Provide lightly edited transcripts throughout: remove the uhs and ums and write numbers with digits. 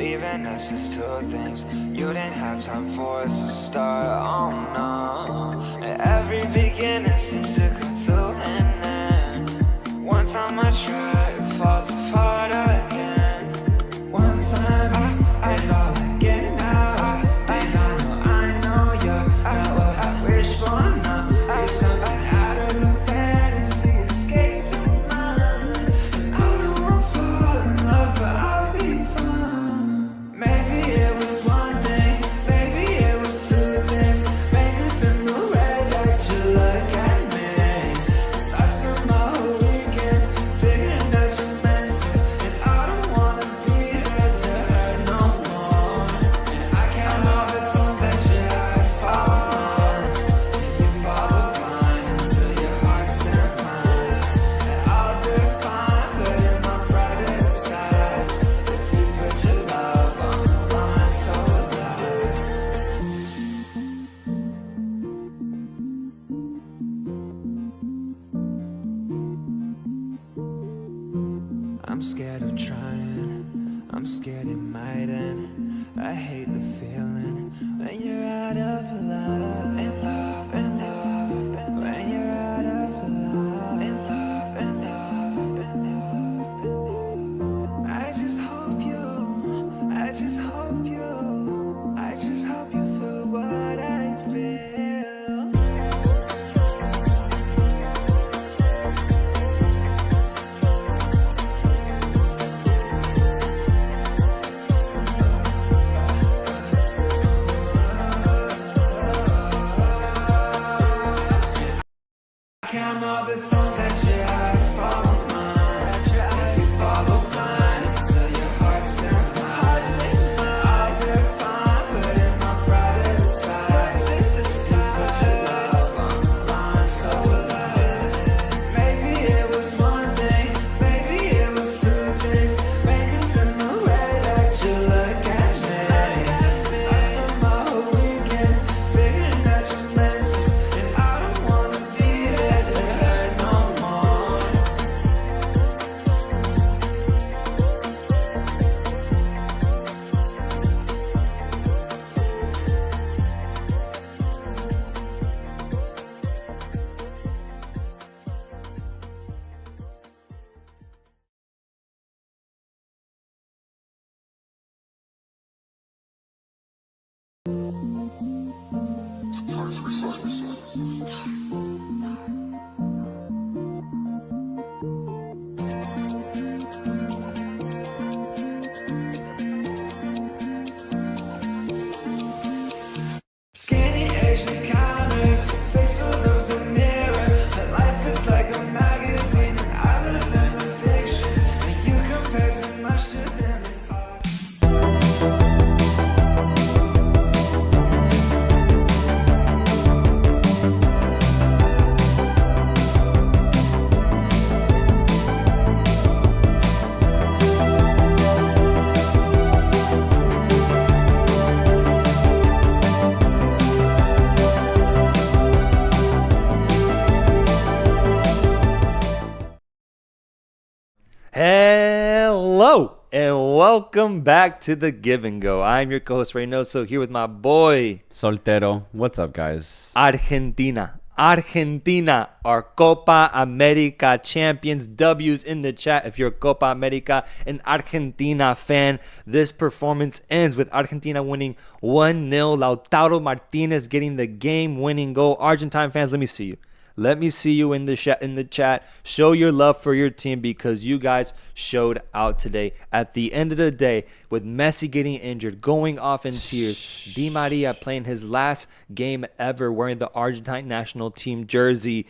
leaving us as two things you didn't have time for us to start. Oh no, every beginning seems to come to an end. One time I try, it falls apart again. One time it's all I get now. Days I know you're not what I wish for now. You're something out of the fantasy, escape to mine. And I don't want to fall in love, but I'll be fine. Maybe it was one thing, maybe it was two things. Maybe it's in the way that you look at me. 'Cause I spent my whole weekend figuring that you're meant to. And I don't wanna be there to hurt no more. And I count all the times that your eyes follow mine. And you follow blind until your heart stands mine. And I'll define, putting my pride aside. If you put your love on the line, so will I. I'm scared of trying, I'm scared it might end. I hate the feeling when you're out of love. In love, in love, in love. When you're out of love. In love, in love, in love. I just hope you, I just hope you, I just hope you feel what I feel. Count all the times that your eyes follow mine. Your eyes follow mine until your heart stands mine. I'll define, putting my pride aside. Put your love on the line, so will I. Maybe it was one thing, maybe it was two things. Maybe it's in the way that you look at me. 'Cause I spent my whole weekend figuring that you're meant to. And I don't wanna be there to hurt no more. Skinny Asian counters, face goes up the mirror. That life is like a magazine, and I live in the fictions. And you compare so much to them, it's hard. Hello and welcome back to the Give and Go. I'm your co-host Reynoso here with my boy Soltero. What's up, guys? Argentina. Argentina, our Copa America champions. W's in the chat if you're a Copa America and Argentina fan. This performance ends with Argentina winning 1-0. Lautaro Martinez getting the game-winning goal. Argentine fans, let me see you. Let me see you in the chat. Show your love for your team because you guys showed out today. At the end of the day, with Messi getting injured, going off in tears, Di Maria playing his last game ever wearing the Argentine national team jersey,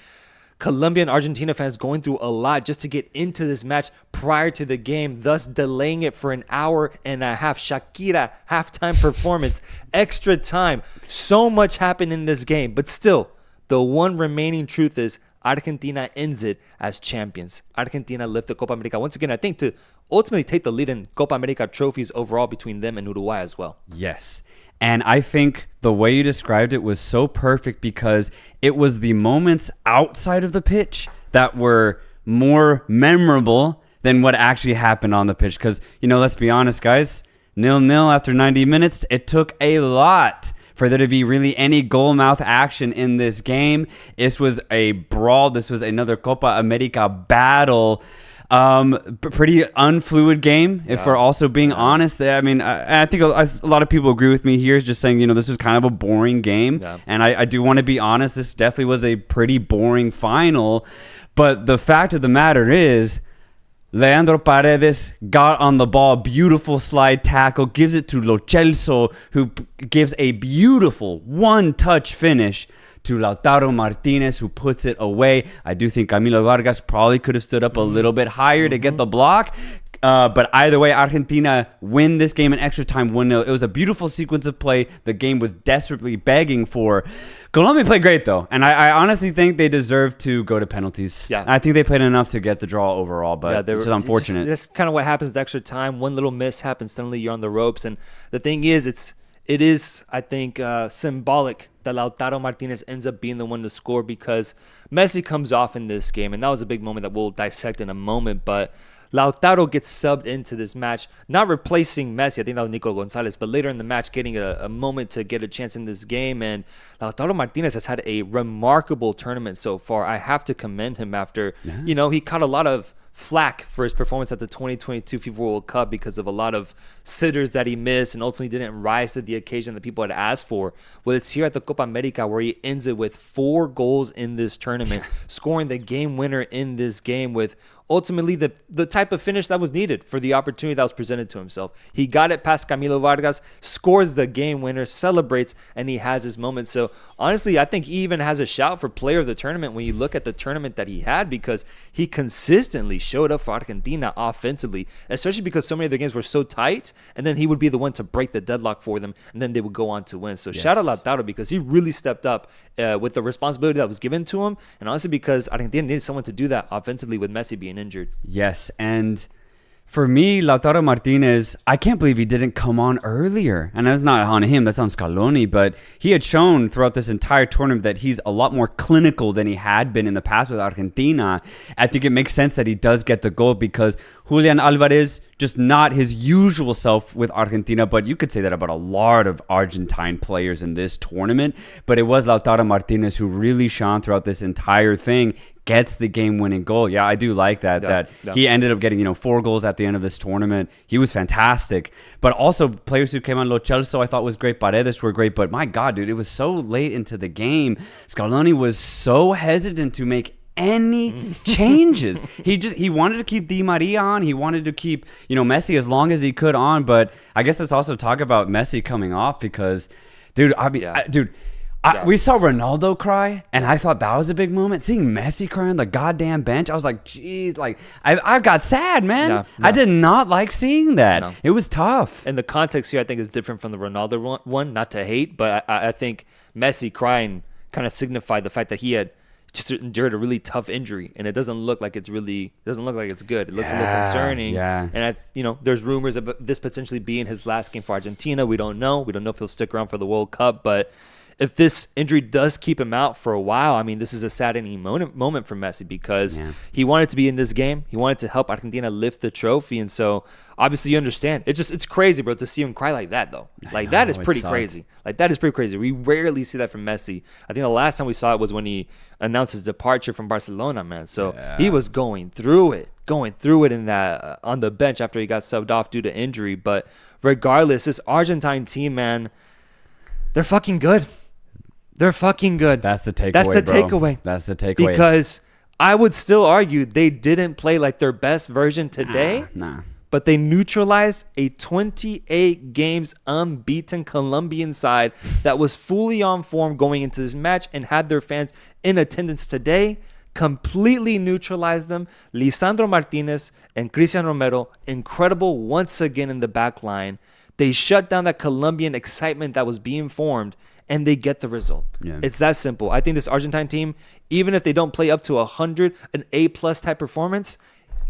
Colombia and Argentina fans going through a lot just to get into this match prior to the game, thus delaying it for an hour and a half. Shakira, halftime performance, extra time. So much happened in this game, but still, the one remaining truth is Argentina ends it as champions. Argentina lift the Copa America once again, I think, to ultimately take the lead in Copa America trophies overall between them and Uruguay as well. Yes. And I think the way you described it was so perfect because it was the moments outside of the pitch that were more memorable than what actually happened on the pitch. Because, let's be honest, guys, 0-0 after 90 minutes. It took a lot for there to be really any goal mouth action in this game. This was a brawl. This was another Copa America battle. Pretty unfluid game, if we're also being honest. I mean, I think a lot of people agree with me here, just saying, this was kind of a boring game. Yeah. And I do want to be honest, this definitely was a pretty boring final. But the fact of the matter is, Leandro Paredes got on the ball, beautiful slide tackle, gives it to Lo Celso, who gives a beautiful one-touch finish to Lautaro Martinez, who puts it away. I do think Camilo Vargas probably could have stood up a little bit higher to get the block. But either way, Argentina win this game in extra time 1-0. It was a beautiful sequence of play the game was desperately begging for. Colombia played great, though. And I honestly think they deserve to go to penalties. Yeah. I think they played enough to get the draw overall, but it's unfortunate. That's kind of what happens at extra time. One little miss happens, suddenly you're on the ropes. And the thing is, it is, I think, symbolic that Lautaro Martinez ends up being the one to score, because Messi comes off in this game. And that was a big moment that we'll dissect in a moment. But Lautaro gets subbed into this match, not replacing Messi. I think that was Nico Gonzalez, but later in the match getting a moment to get a chance in this game. And Lautaro Martinez has had a remarkable tournament so far. I have to commend him after, he caught a lot of flack for his performance at the 2022 FIFA World Cup because of a lot of sitters that he missed and ultimately didn't rise to the occasion that people had asked for. Well, it's here at the Copa America where he ends it with 4 goals in this tournament, scoring the game winner in this game with ultimately the type of finish that was needed for the opportunity that was presented to himself. He got it past Camilo Vargas, scores the game winner, celebrates, and he has his moment. So honestly, I think he even has a shout for player of the tournament when you look at the tournament that he had, because he consistently showed up for Argentina offensively, especially because so many of the games were so tight, and then he would be the one to break the deadlock for them, and then they would go on to win. So shout out Lautaro, because he really stepped up with the responsibility that was given to him, and honestly because Argentina needed someone to do that offensively with Messi being injured. Yes, and for me, Lautaro Martinez, I can't believe he didn't come on earlier. And that's not on him, that's on Scaloni. But he had shown throughout this entire tournament that he's a lot more clinical than he had been in the past with Argentina. I think it makes sense that he does get the goal, because Julian Alvarez, just not his usual self with Argentina, but you could say that about a lot of Argentine players in this tournament. But it was Lautaro Martinez who really shone throughout this entire thing, gets the game-winning goal. Yeah, I do like that. He ended up getting 4 goals at the end of this tournament. He was fantastic. But also players who came on, Lo Celso I thought was great. Paredes were great. But my God, dude, it was so late into the game. Scaloni was so hesitant to make any changes. He wanted to keep Di Maria on. He wanted to keep Messi as long as he could on. But I guess let's also talk about Messi coming off, because dude, we saw Ronaldo cry, and I thought that was a big moment. Seeing Messi cry on the goddamn bench, I was like, geez, I got sad, man. I did not like seeing that. It was tough. And the context here, I think, is different from the Ronaldo one. Not to hate, but I think Messi crying kind of signified the fact that he had just endured a really tough injury, and it doesn't look like it's good. It looks a little concerning. Yeah. And there's rumors of this potentially being his last game for Argentina. We don't know. We don't know if he'll stick around for the World Cup, but if this injury does keep him out for a while, I mean, this is a saddening moment for Messi, because he wanted to be in this game. He wanted to help Argentina lift the trophy. And so obviously you understand. It's crazy, bro, to see him cry like that, though. That is pretty crazy. That is pretty crazy. We rarely see that from Messi. I think the last time we saw it was when he announced his departure from Barcelona, man. So he was going through it in that on the bench after he got subbed off due to injury. But regardless, this Argentine team, man, they're fucking good. They're fucking good. That's the takeaway. That's the takeaway. Because I would still argue they didn't play like their best version today. Nah. But they neutralized a 28 games unbeaten Colombian side that was fully on form going into this match and had their fans in attendance today. Completely neutralized them. Lisandro Martinez and Cristian Romero, incredible once again in the back line. They shut down that Colombian excitement that was being formed, and they get the result. Yeah. It's that simple. I think this Argentine team, even if they don't play up to 100, an A-plus type performance,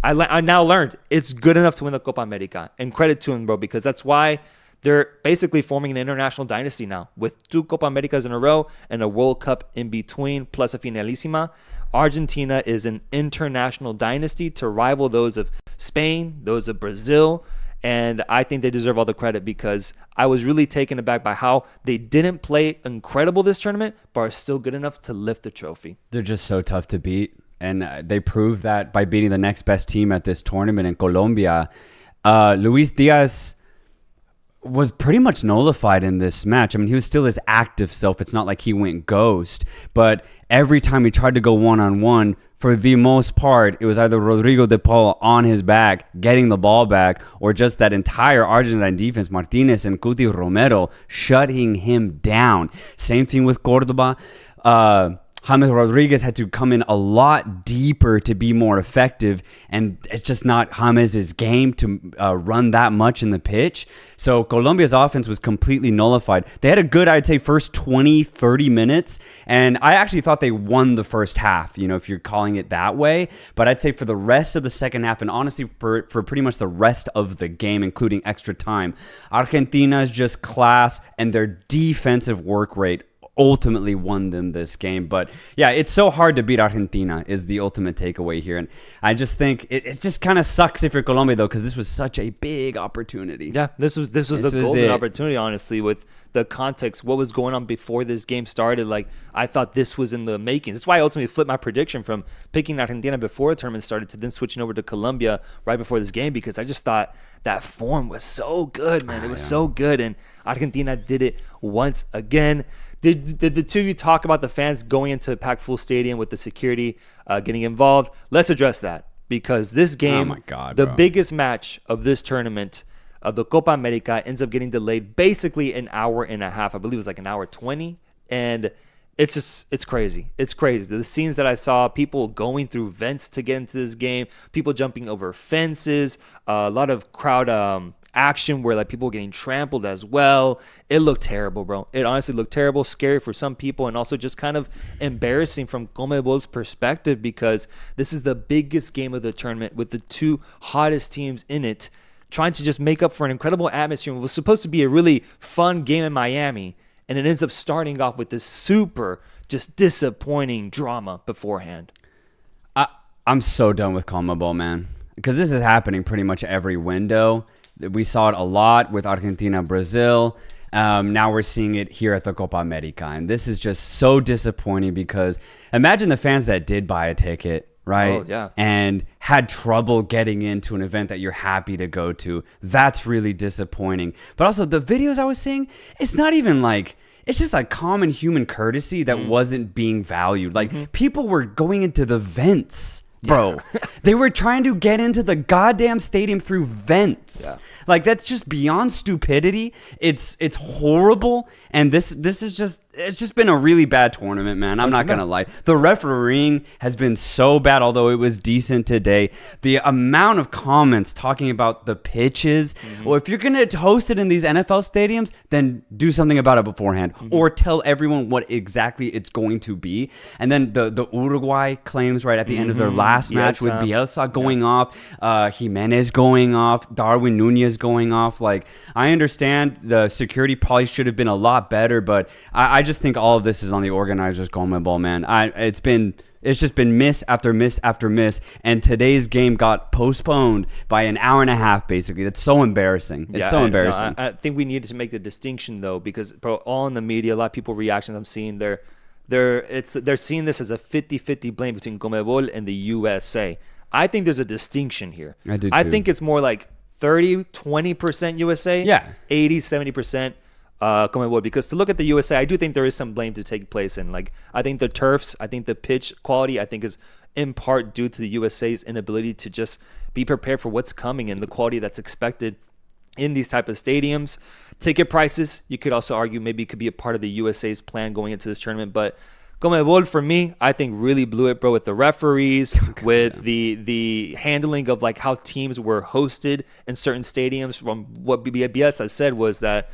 I now learned it's good enough to win the Copa America. And credit to them, bro, because that's why they're basically forming an international dynasty now with 2 Copa Americas in a row and a World Cup in between, plus a Finalissima. Argentina is an international dynasty to rival those of Spain, those of Brazil, And I think they deserve all the credit because I was really taken aback by how they didn't play incredible this tournament, but are still good enough to lift the trophy. They're just so tough to beat. And they proved that by beating the next best team at this tournament in Colombia. Luis Diaz was pretty much nullified in this match. I mean, he was still his active self. It's not like he went ghost. But every time he tried to go one-on-one, for the most part, it was either Rodrigo de Paul on his back, getting the ball back, or just that entire Argentine defense, Martinez and Cuti Romero, shutting him down. Same thing with Cordoba. James Rodriguez had to come in a lot deeper to be more effective, and it's just not James' game to run that much in the pitch. So Colombia's offense was completely nullified. They had a good, I'd say, first 20, 30 minutes, and I actually thought they won the first half, if you're calling it that way. But I'd say for the rest of the second half, and honestly for pretty much the rest of the game, including extra time, Argentina's just class and their defensive work rate ultimately won them this game. But yeah, it's so hard to beat Argentina is the ultimate takeaway here. And I just think it just kind of sucks if you're Colombia, though, because this was such a big opportunity. Yeah, this was a golden opportunity, honestly, with the context, what was going on before this game started. Like, I thought this was in the making. That's why I ultimately flipped my prediction from picking Argentina before the tournament started to then switching over to Colombia right before this game, because I just thought that form was so good, man. It was so good, and Argentina did it once again. Did the two of you talk about the fans going into a packed full stadium with the security getting involved? Let's address that, because this game, biggest match of this tournament, of the Copa America, ends up getting delayed basically an hour and a half. I believe it was like an hour 20, and it's crazy. It's crazy. The scenes that I saw, people going through vents to get into this game, people jumping over fences, a lot of crowd action where like people were getting trampled as well. It looked terrible, bro. It honestly looked terrible, scary for some people, and also just kind of embarrassing from CONMEBOL's perspective, because this is the biggest game of the tournament with the two hottest teams in it, trying to just make up for an incredible atmosphere. It was supposed to be a really fun game in Miami, and it ends up starting off with this super just disappointing drama beforehand. I'm so done with CONMEBOL, man, because this is happening pretty much every window. We saw it a lot with Argentina, Brazil. Now we're seeing it here at the Copa America. And this is just so disappointing, because imagine the fans that did buy a ticket, right? Oh, yeah. And had trouble getting into an event that you're happy to go to. That's really disappointing. But also the videos I was seeing, it's not even like... It's just like common human courtesy that wasn't being valued. Like, people were going into the vents, bro. They were trying to get into the goddamn stadium through vents. Yeah. Like, that's just beyond stupidity. It's horrible. And this is just, it's just been a really bad tournament, man. I'm not gonna lie. The refereeing has been so bad, although it was decent today. The amount of comments talking about the pitches. Well, if you're gonna host it in these NFL stadiums, then do something about it beforehand, or tell everyone what exactly it's going to be. And then the Uruguay claims right at the end of their last match with Bielsa going off, Jimenez going off, Darwin Nunez going off. Like, I understand the security probably should have been a lot better, but I just think all of this is on the organizers' CONMEBOL, man. It's just been miss after miss after miss, and today's game got postponed by an hour and a half, basically. That's so embarrassing. It's so embarrassing. I think we needed to make the distinction, though, because all in the media, a lot of people reactions I'm seeing, they're seeing this as a 50-50 blame between CONMEBOL and the USA. I think there's a distinction here. I do too. I think it's more like 30-20% USA, 80-70% CONMEBOL, because to look at the USA, I do think there is some blame to take place in. Like, I think the turfs, I think the pitch quality, I think is in part due to the USA's inability to just be prepared for what's coming and the quality that's expected in these type of stadiums. Ticket prices, you could also argue maybe could be a part of the USA's plan going into this tournament, but CONMEBOL, for me, I think really blew it, bro, with the referees, with the handling of like how teams were hosted in certain stadiums. From what Bielsa said was that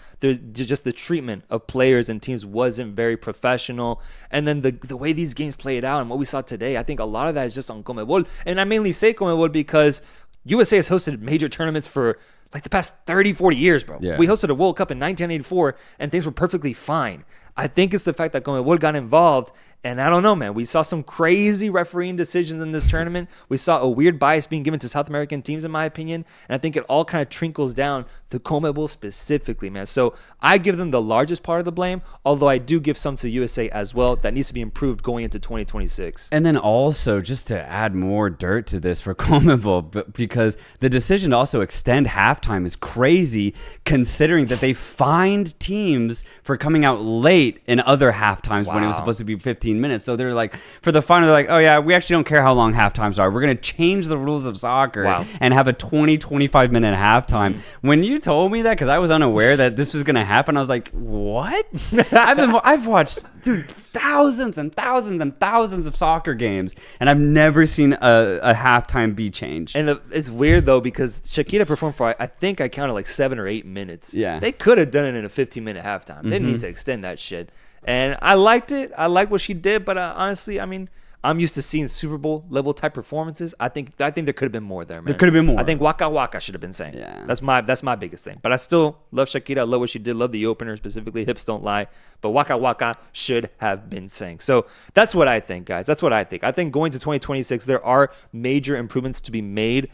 just the treatment of players and teams wasn't very professional. And then the way these games played out and what we saw today, I think a lot of that is just on CONMEBOL. And I mainly say CONMEBOL because USA has hosted major tournaments for like the past 30, 40 years, bro. Yeah. We hosted a World Cup in 1984 and things were perfectly fine. I think it's the fact that Conmebol got involved, and I don't know, man. We saw some crazy refereeing decisions in this tournament. We saw a weird bias being given to South American teams, in my opinion, and I think it all kind of trickles down to Conmebol specifically, man. So I give them the largest part of the blame, although I do give some to USA as well. That needs to be improved going into 2026. And then also, just to add more dirt to this for Conmebol, because the decision to also extend halftime is crazy, considering that they fined teams for coming out late in other half times when it was supposed to be 15 minutes. So they're like, for the final, they're like, oh yeah, we actually don't care how long half times are. We're going to change the rules of soccer and have a 25 minute halftime. When you told me that, because I was unaware that this was going to happen, I was like, what? I've watched, dude, thousands and thousands and thousands of soccer games, and I've never seen a halftime be changed. And it's weird though, because Shakira performed for, I think I counted like 7 or 8 minutes. Yeah. They could have done it in a 15-minute halftime. They didn't need to extend that shit. And I liked it. I liked what she did, but honestly, I mean, I'm used to seeing Super Bowl level type performances. I think there could have been more there, man. There could have been more. I think Waka Waka should have been saying. Yeah. That's my biggest thing. But I still love Shakira. I love what she did. Love the opener specifically. Hips don't lie. But Waka Waka should have been saying. So that's what I think, guys. That's what I think. I think going to 2026, there are major improvements to be made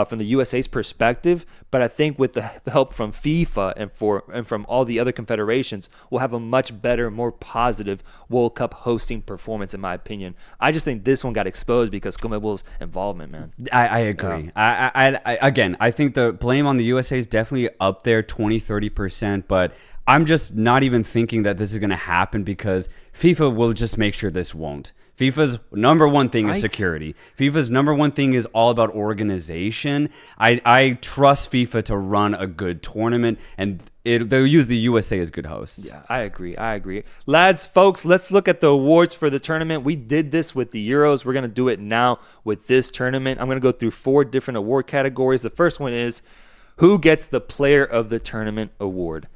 from the USA's perspective, but I think with the help from FIFA and from all the other confederations, we'll have a much better, more positive World Cup hosting performance, in my opinion. I just think this one got exposed because Conmebol's involvement, man. I agree. Again, I think the blame on the USA is definitely up there, 20-30%, but I'm just not even thinking that this is going to happen because FIFA will just make sure this won't. FIFA's number one thing is security. FIFA's number one thing is all about organization. I trust FIFA to run a good tournament, and they'll use the USA as good hosts. Yeah, I agree. Lads, folks, let's look at the awards for the tournament. We did this with the Euros. We're going to do it now with this tournament. I'm going to go through 4 different award categories. The first one is who gets the Player of the Tournament award.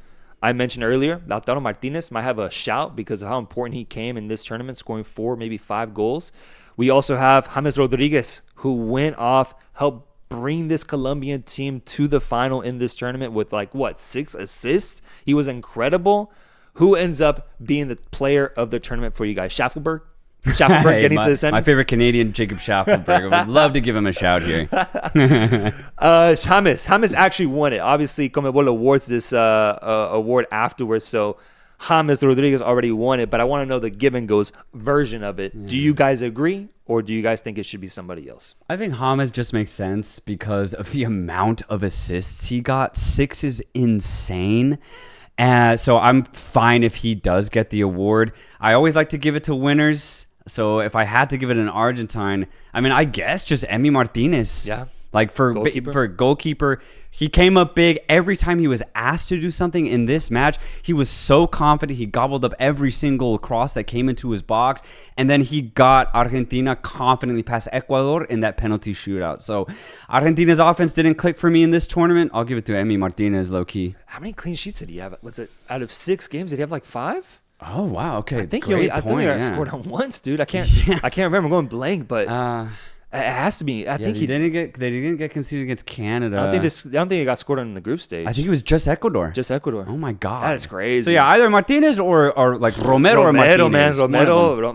I mentioned earlier, Lautaro Martinez might have a shout because of how important he came in this tournament, scoring 4, maybe 5 goals. We also have James Rodriguez, who went off, helped bring this Colombian team to the final in this tournament with 6 assists. He was incredible. Who ends up being the player of the tournament for you guys? Schaffelberg getting to the semis? My favorite Canadian, Jacob Schaffelberg. I would love to give him a shout here. James actually won it. Obviously, Conmebol awards this award afterwards, so James Rodriguez already won it, but I want to know the give and goes version of it. Do you guys agree, or do you guys think it should be somebody else? I think James just makes sense because of the amount of assists he got. 6 is insane. So I'm fine if he does get the award. I always like to give it to winners. So if I had to give it an Argentine, I mean, I guess just Emi Martinez. Yeah. Like for goalkeeper, he came up big. Every time he was asked to do something in this match, he was so confident. He gobbled up every single cross that came into his box. And then he got Argentina confidently past Ecuador in that penalty shootout. So Argentina's offense didn't click for me in this tournament. I'll give it to Emi Martinez, low-key. How many clean sheets did he have? Was it out of 6 games? Did he have 5? Oh, wow. Okay. I think he scored on once, dude. I can't remember. I'm going blank, but it has to be. I think they didn't get conceded against Canada. I don't think he got scored on in the group stage. I think it was just Ecuador. Oh my God, that's crazy. So yeah, either Martinez or like Romero or Martinez. Man,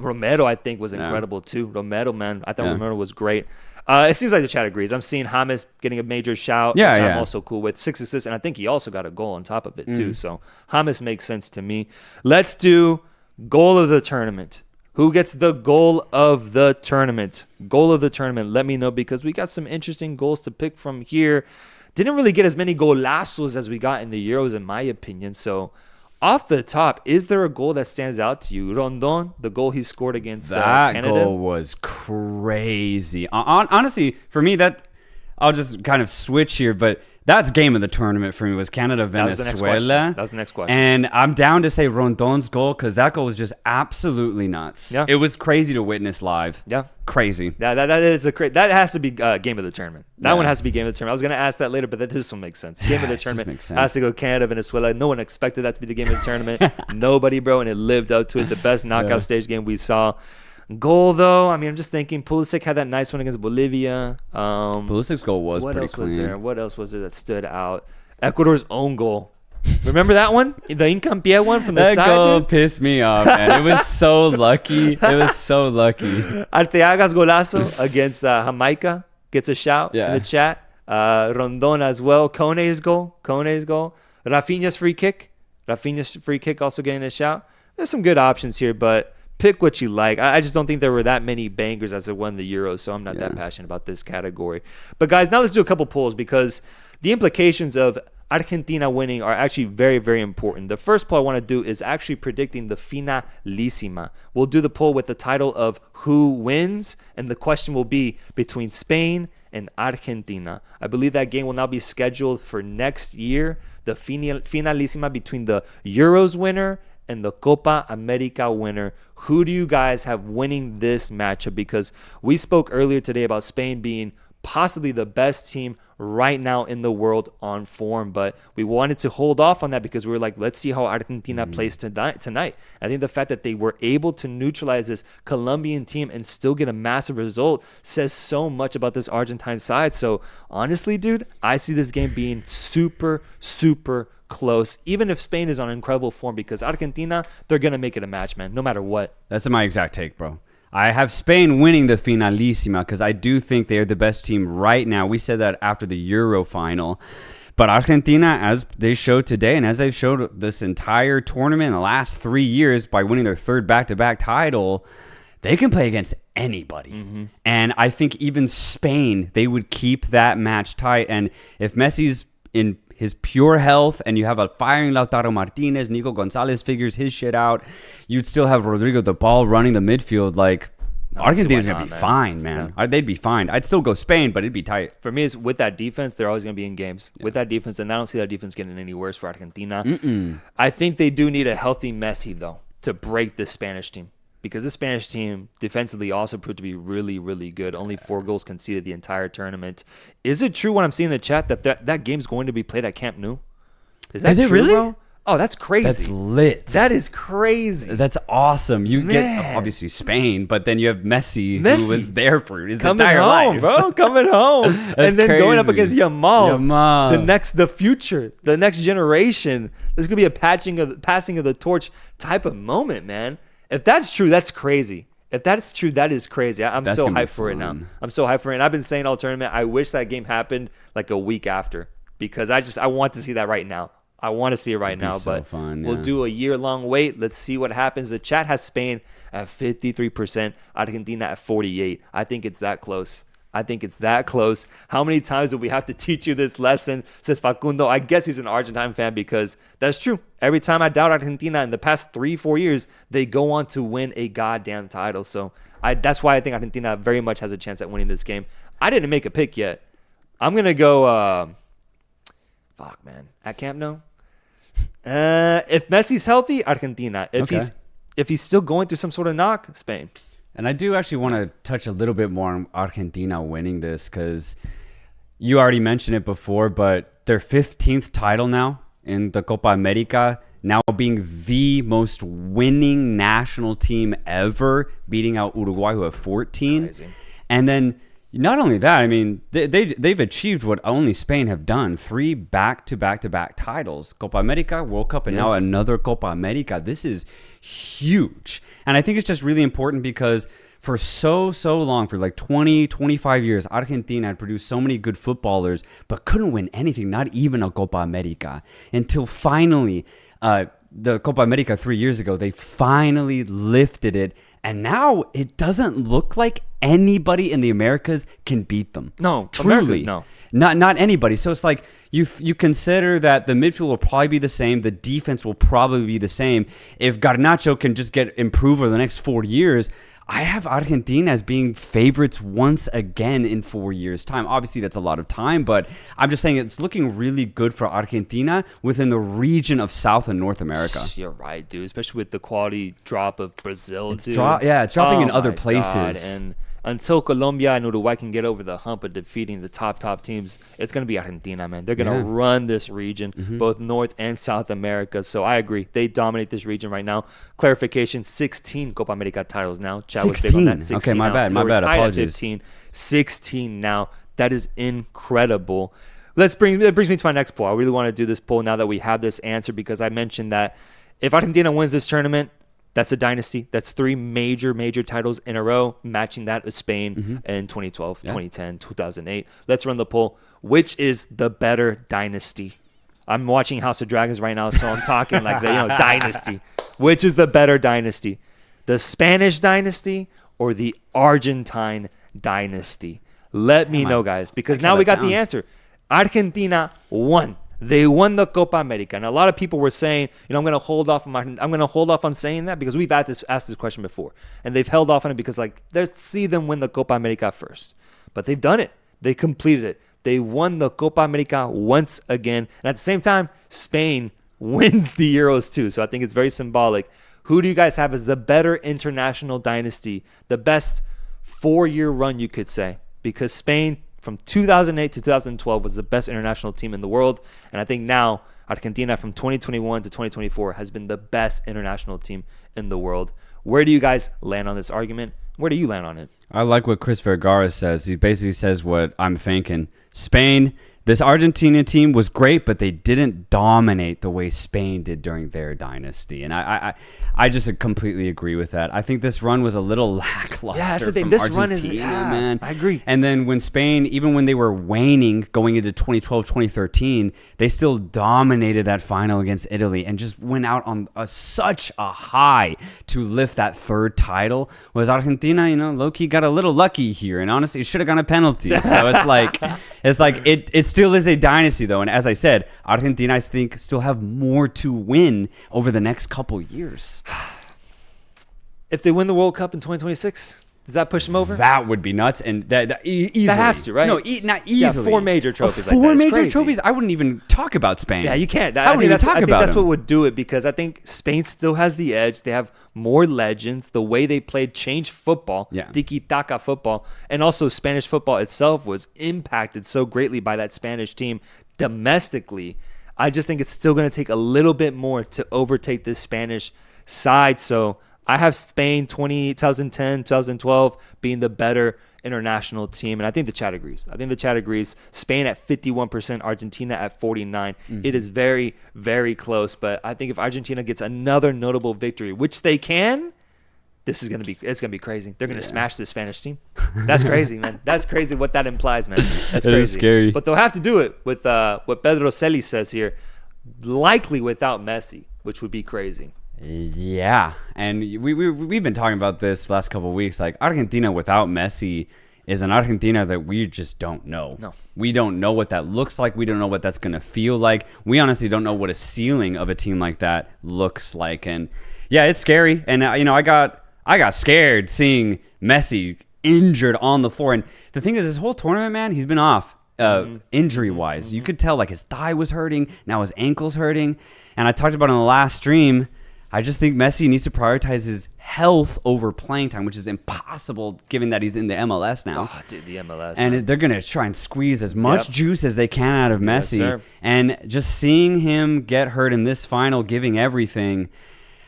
Romero, I think was incredible too. Romero, man, I thought Romero was great. It seems like the chat agrees. I'm seeing James getting a major shout, which I'm also cool with. 6 assists, and I think he also got a goal on top of it too. So James makes sense to me. Let's do goal of the tournament. Who gets the goal of the tournament? Goal of the tournament. Let me know because we got some interesting goals to pick from here. Didn't really get as many golazos as we got in the Euros, in my opinion. So off the top, is there a goal that stands out to you? Rondon, the goal he scored against Canada? That goal was crazy. Honestly, for me, I'll just kind of switch here, but that's game of the tournament for me was Canada-Venezuela. That was the next question. And I'm down to say Rondon's goal because that goal was just absolutely nuts. Yeah. It was crazy to witness live. Yeah. Crazy. That has to be game of the tournament. That one has to be game of the tournament. I was going to ask that later, but this one makes sense. Game of the tournament has to go Canada-Venezuela. No one expected that to be the game of the tournament. Nobody, bro, and it lived up to it. The best knockout stage game we saw. Goal, though, I mean, I'm just thinking Pulisic had that nice one against Bolivia. Pulisic's goal was what pretty else clean. was there? What else was there that stood out? Ecuador's own goal. Remember that one? The Incampie one from the That side, goal dude? pissed me off, man. It was so lucky. It was so lucky. Arteaga's golazo against Jamaica gets a shout in the chat. Rondon as well. Kone's goal. Rafinha's free kick also getting a shout. There's some good options here, but pick what you like. I just don't think there were that many bangers as it won the Euros, so I'm not that passionate about this category. But guys, now let's do a couple polls because the implications of Argentina winning are actually very, very important. The first poll I want to do is actually predicting the Finalissima. We'll do the poll with the title of Who Wins, and the question will be between Spain and Argentina. I believe that game will now be scheduled for next year. The Finalissima between the Euros winner and the Copa America winner. Who do you guys have winning this matchup? Because we spoke earlier today about Spain being possibly the best team right now in the world on form, but we wanted to hold off on that because we were like, let's see how Argentina plays tonight. I think the fact that they were able to neutralize this Colombian team and still get a massive result says so much about this Argentine side. So honestly, dude, I see this game being super, super close, even if Spain is on incredible form, because Argentina, they're going to make it a match, man, no matter what. That's my exact take, bro. I have Spain winning the Finalissima because I do think they are the best team right now. We said that after the Euro final. But Argentina, as they showed today and as they've showed this entire tournament in the last 3 years by winning their third back-to-back title, they can play against anybody. Mm-hmm. And I think even Spain, they would keep that match tight. And if Messi's in his pure health and you have a firing Lautaro Martinez, Nico Gonzalez figures his shit out, you'd still have Rodrigo the ball running the midfield. Like, Argentina's going to be fine, man. Yeah. They'd be fine. I'd still go Spain, but it'd be tight. For me, it's with that defense, they're always going to be in games. Yeah. With that defense, and I don't see that defense getting any worse for Argentina. I think they do need a healthy Messi, though, to break this Spanish team. Because this Spanish team defensively also proved to be really, really good. Only 4 goals conceded the entire tournament. Is it true what I'm seeing in the chat that game's going to be played at Camp Nou? Is that true, really? Bro? Oh, that's crazy. That's lit. That is crazy. That's awesome. You get, obviously, Spain, but then you have Messi who was there for his entire life. Bro, coming home. And then crazy. Going up against Yamal. The future, the next generation. There's going to be a passing of the torch type of moment, man. If that's true, that's crazy. If that's true, that is crazy. I'm so hyped for it now. I'm so hyped for it. And I've been saying all tournament, I wish that game happened like a week after because I want to see that right now. I want to see it right now, but we'll do a year-long wait. Let's see what happens. The chat has Spain at 53%, Argentina at 48%. I think it's that close. How many times do we have to teach you this lesson? Says Facundo. I guess he's an Argentine fan because that's true. Every time I doubt Argentina in the past 3-4 years, they go on to win a goddamn title. So that's why I think Argentina very much has a chance at winning this game. I didn't make a pick yet. I'm going to go, at Camp Nou. If Messi's healthy, Argentina. If he's still going through some sort of knock, Spain. And I do actually want to touch a little bit more on Argentina winning this because you already mentioned it before, but their 15th title now in the Copa America, now being the most winning national team ever, beating out Uruguay who have 14. Crazy. And then not only that, I mean, they've achieved what only Spain have done, 3 back-to-back titles. Copa America, World Cup, and now another Copa America. This is huge. And I think it's just really important because for so long, for like 20, 25 years, Argentina had produced so many good footballers, but couldn't win anything, not even a Copa America, until finally the Copa America 3 years ago, they finally lifted it. And now it doesn't look like anybody in the Americas can beat them. No, truly, no. Not anybody. So it's like you consider that the midfield will probably be the same, the defense will probably be the same. If Garnacho can just improve over the next 4 years, I have Argentina as being favorites once again in 4 years' time. Obviously, that's a lot of time, but I'm just saying it's looking really good for Argentina within the region of South and North America. You're right, dude. Especially with the quality drop of Brazil, too. It's dropping in other places. God. until Colombia and Uruguay can get over the hump of defeating the top teams, it's going to be Argentina, man. They're going to run this region, both North and South America. So I agree. They dominate this region right now. Clarification, 16 Copa America titles now. Chad was big on that. 16 okay, my now. bad. They were tied at Apologies. 15, 16 now. That is incredible. That brings me to my next poll. I really want to do this poll now that we have this answer, because I mentioned that if Argentina wins this tournament, that's a dynasty. That's 3 major titles in a row, matching that of Spain in 2012, 2010, 2008. Let's run the poll. Which is the better dynasty? I'm watching House of Dragons right now, so I'm talking like the dynasty. Which is the better dynasty? The Spanish dynasty or the Argentine dynasty? Let me know, guys, because now we got the answer. Argentina won. They won the Copa America, and a lot of people were saying, I'm going to hold off on saying that because we've asked this question before, and they've held off on it because let's see them win the Copa America first. But they've done it. They completed it. They won the Copa America once again, and at the same time, Spain wins the Euros too. So I think it's very symbolic. Who do you guys have as the better international dynasty, the best 4-year run, you could say? Because Spain, from 2008 to 2012, was the best international team in the world. And I think now Argentina from 2021 to 2024 has been the best international team in the world. Where do you guys land on this argument? Where do you land on it? I like what Chris Vergara says. He basically says what I'm thinking. Spain, this Argentina team was great, but they didn't dominate the way Spain did during their dynasty. And I just completely agree with that. I think this run was a little lackluster. Yeah, that's the thing. From This Argentina, run is, man. I agree. And then when Spain, even when they were waning going into 2012, 2013, they still dominated that final against Italy and just went out on such a high to lift that 3rd title. Whereas Argentina, low-key got a little lucky here. And honestly, it should have gone a penalty. So it still is a dynasty, though. And as I said, Argentina, I think, still have more to win over the next couple years. If they win the World Cup in 2026, does that push them over? That would be nuts, and that easily. That has to, right? No, not easily. 4 major trophies. Four like that. It's major crazy. trophies. I wouldn't even talk about Spain. Yeah, you can't. I wouldn't even talk I think about that's them. what would do it, because I think Spain still has the edge. They have more legends. The way they played changed football, tiki-taka football, and also Spanish football itself was impacted so greatly by that Spanish team domestically. I just think it's still going to take a little bit more to overtake this Spanish side. So I have Spain 2010, 2012 being the better international team. And I think the chat agrees. Spain at 51%, Argentina at 49%. It is very, very close. But I think if Argentina gets another notable victory, which they can, it's going to be crazy. They're going to smash the Spanish team. That's crazy, man. That's crazy what that implies, man. That's crazy. It is scary. But they'll have to do it with what Pedro Celi says here, likely without Messi, which would be crazy. Yeah, and we've been talking about this last couple of weeks. Like, Argentina without Messi is an Argentina that we just don't know. No. We don't know what that looks like. We don't know what that's going to feel like. We honestly don't know what a ceiling of a team like that looks like. And yeah, it's scary. And I got scared seeing Messi injured on the floor. And the thing is, this whole tournament, man, he's been off. Injury-wise, you could tell like his thigh was hurting, now his ankle's hurting, and I talked about it on the last stream. I just think Messi needs to prioritize his health over playing time, which is impossible given that he's in the MLS now. Oh, dude, the MLS. And they're going to try and squeeze as much juice as they can out of Messi. Sir. And just seeing him get hurt in this final, giving everything,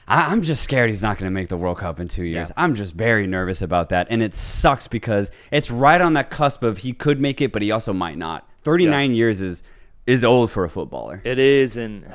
I'm just scared he's not going to make the World Cup in 2 years. Yeah. I'm just very nervous about that. And it sucks because it's right on that cusp of he could make it, but he also might not. 39 years is old for a footballer. It is. And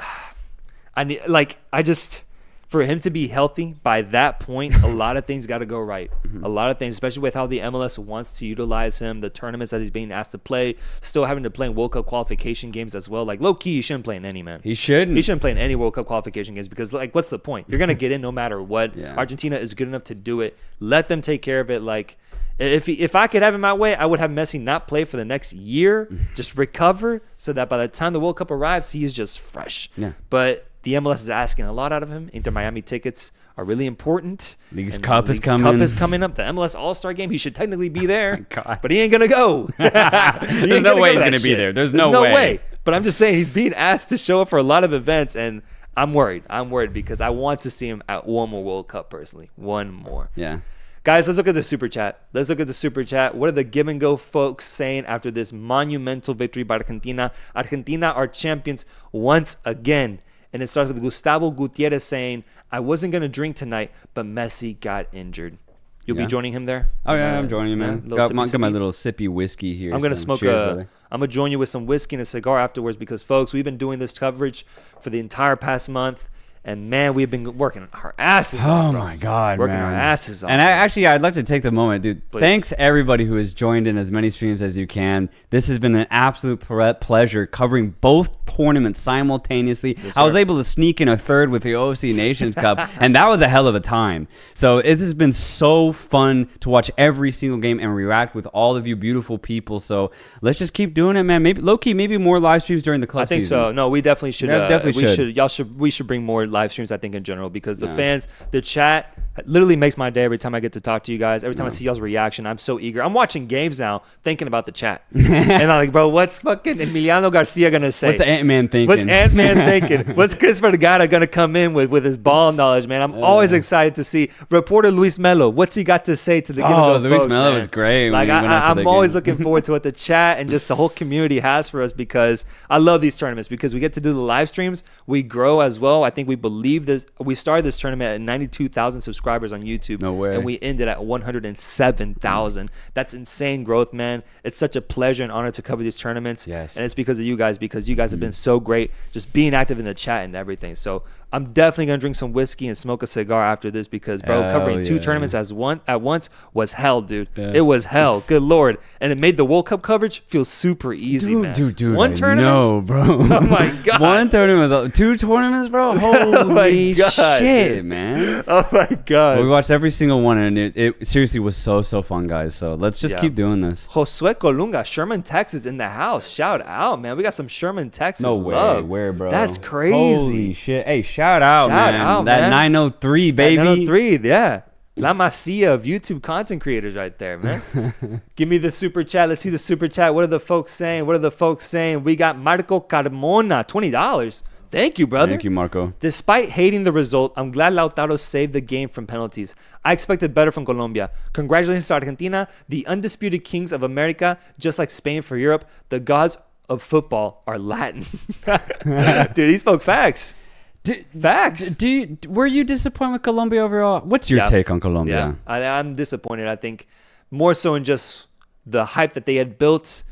for him to be healthy by that point, a lot of things got to go right. A lot of things, especially with how the MLS wants to utilize him, the tournaments that he's being asked to play, still having to play in World Cup qualification games as well. Like, low-key, he shouldn't play in any, man. He shouldn't. He shouldn't play in any World Cup qualification games because, like, what's the point? You're going to get in no matter what. Yeah. Argentina is good enough to do it. Let them take care of it. Like, if I could have it my way, I would have Messi not play for the next year, just recover, so that by the time the World Cup arrives, he is just fresh. Yeah. But the MLS is asking a lot out of him. Inter Miami tickets are really important. League's And Cup the is League's coming. Cup is coming up. The MLS All-Star game, he should technically be there, God. but he ain't gonna go. There's no way he's gonna be there. There's no way. But I'm just saying he's being asked to show up for a lot of events, and I'm worried. I'm worried because I want to see him at one more World Cup personally. One more. Yeah. Guys, let's look at the super chat. What are the give and go folks saying after this monumental victory by Argentina? Argentina are champions once again. And it starts with Gustavo Gutierrez saying, I wasn't going to drink tonight, but Messi got injured. You'll be joining him there? Oh, yeah, I'm joining him, man. Got my little sippy whiskey here. I'm going to smoke I'm going to join you with some whiskey and a cigar afterwards because, folks, we've been doing this coverage for the entire past month. And, man, we've been working our asses off. Oh, my God, Working our asses off. And I'd like to take the moment, dude. Please. Thanks, everybody who has joined in as many streams as you can. This has been an absolute pleasure covering both tournaments simultaneously. Yes, I was able to sneak in a third with the OFC Nations Cup, and that was a hell of a time. So it has been so fun to watch every single game and react with all of you beautiful people. So let's just keep doing it, man. Maybe low-key, maybe more live streams during the club I think season. so. No, we definitely should. We should bring more live streams, I think, in general, because the fans, the chat literally makes my day every time I get to talk to you guys. Every time I see y'all's reaction, I'm so eager. I'm watching games now thinking about the chat. And I'm like, bro, what's fucking Emiliano Garcia going to say? What's Ant-Man thinking? What's Christopher Vergara going to come in with his ball knowledge, man? I'm always excited to see. Reporter Luis Melo, what's he got to say to the Luis Melo was great. Like, I'm always looking forward to what the chat and just the whole community has for us, because I love these tournaments because we get to do the live streams. We grow as well. I think we believe this. We started this tournament at 92,000 subscribers on YouTube. No way. And we ended at 107,000. That's insane growth, man. It's such a pleasure and honor to cover these tournaments. Yes. And it's because of you guys, because you guys have been so great, just being active in the chat and everything. So I'm definitely going to drink some whiskey and smoke a cigar after this because, bro, covering two tournaments at once was hell, dude. Yeah. It was hell. Good Lord. And it made the World Cup coverage feel super easy, man. Dude. One tournament? No, bro. Oh, my God. One tournament was 2 tournaments, bro? Holy shit, dude. Man. Oh, my God. Well, we watched every single one, and it seriously was so fun, guys. So let's just keep doing this. Josue Colunga, Sherman, Texas in the house. Shout out, man. We got some Sherman, Texas love. Where, bro? That's crazy. Holy shit. Hey, shout out, man. That 903, baby. 903, yeah. La Masia of YouTube content creators right there, man. Give me the super chat. Let's see the super chat. What are the folks saying? We got Marco Carmona, $20. Thank you, brother. Thank you, Marco. Despite hating the result, I'm glad Lautaro saved the game from penalties. I expected better from Colombia. Congratulations to Argentina, the undisputed kings of America, just like Spain for Europe. The gods of football are Latin. Dude, he spoke facts. Facts. Were you disappointed with Colombia overall? What's your take on Colombia? Yeah, I'm disappointed. I think more so in just the hype that they had built.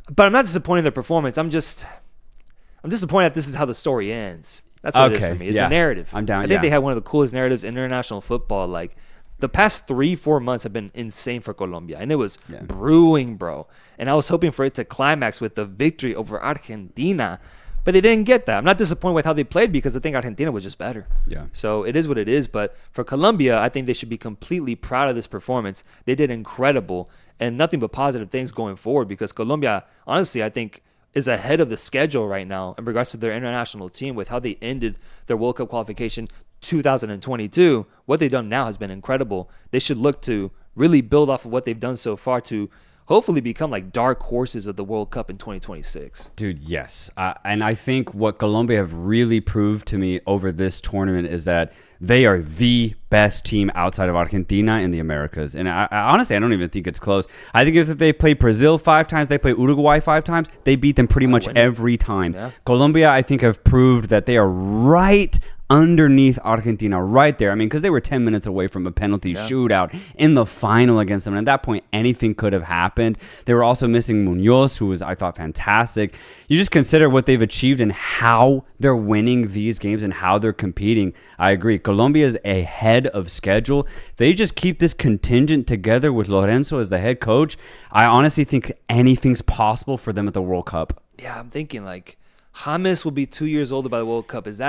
But I'm not disappointed in their performance. I'm disappointed that this is how the story ends. That's what it is for me. It's a narrative. I'm down. I think they had one of the coolest narratives in international football. Like, the past 3-4 months have been insane for Colombia, and it was brewing, bro. And I was hoping for it to climax with the victory over Argentina, but they didn't get that. I'm not disappointed with how they played because I think Argentina was just better. Yeah. So it is what it is. But for Colombia, I think they should be completely proud of this performance. They did incredible, and nothing but positive things going forward because Colombia, honestly, I think, is ahead of the schedule right now in regards to their international team with how they ended their World Cup qualification 2022. What they've done now has been incredible. They should look to really build off of what they've done so far to hopefully become like dark horses of the World Cup in 2026. Dude, yes. And I think what Colombia have really proved to me over this tournament is that they are the best team outside of Argentina in the Americas. And I honestly, I don't even think it's close. I think if they play Brazil 5 times, they play Uruguay 5 times, they beat them pretty much every time. Yeah. Colombia, I think, have proved that they are right underneath Argentina, right there. I mean, because they were 10 minutes away from a penalty shootout in the final against them. And at that point, anything could have happened. They were also missing Munoz, who was, I thought, fantastic. You just consider what they've achieved and how they're winning these games and how they're competing. I agree. Colombia is ahead of schedule. They just keep this contingent together with Lorenzo as the head coach. I honestly think anything's possible for them at the World Cup. Yeah, I'm thinking like James will be 2 years older by the World Cup. That's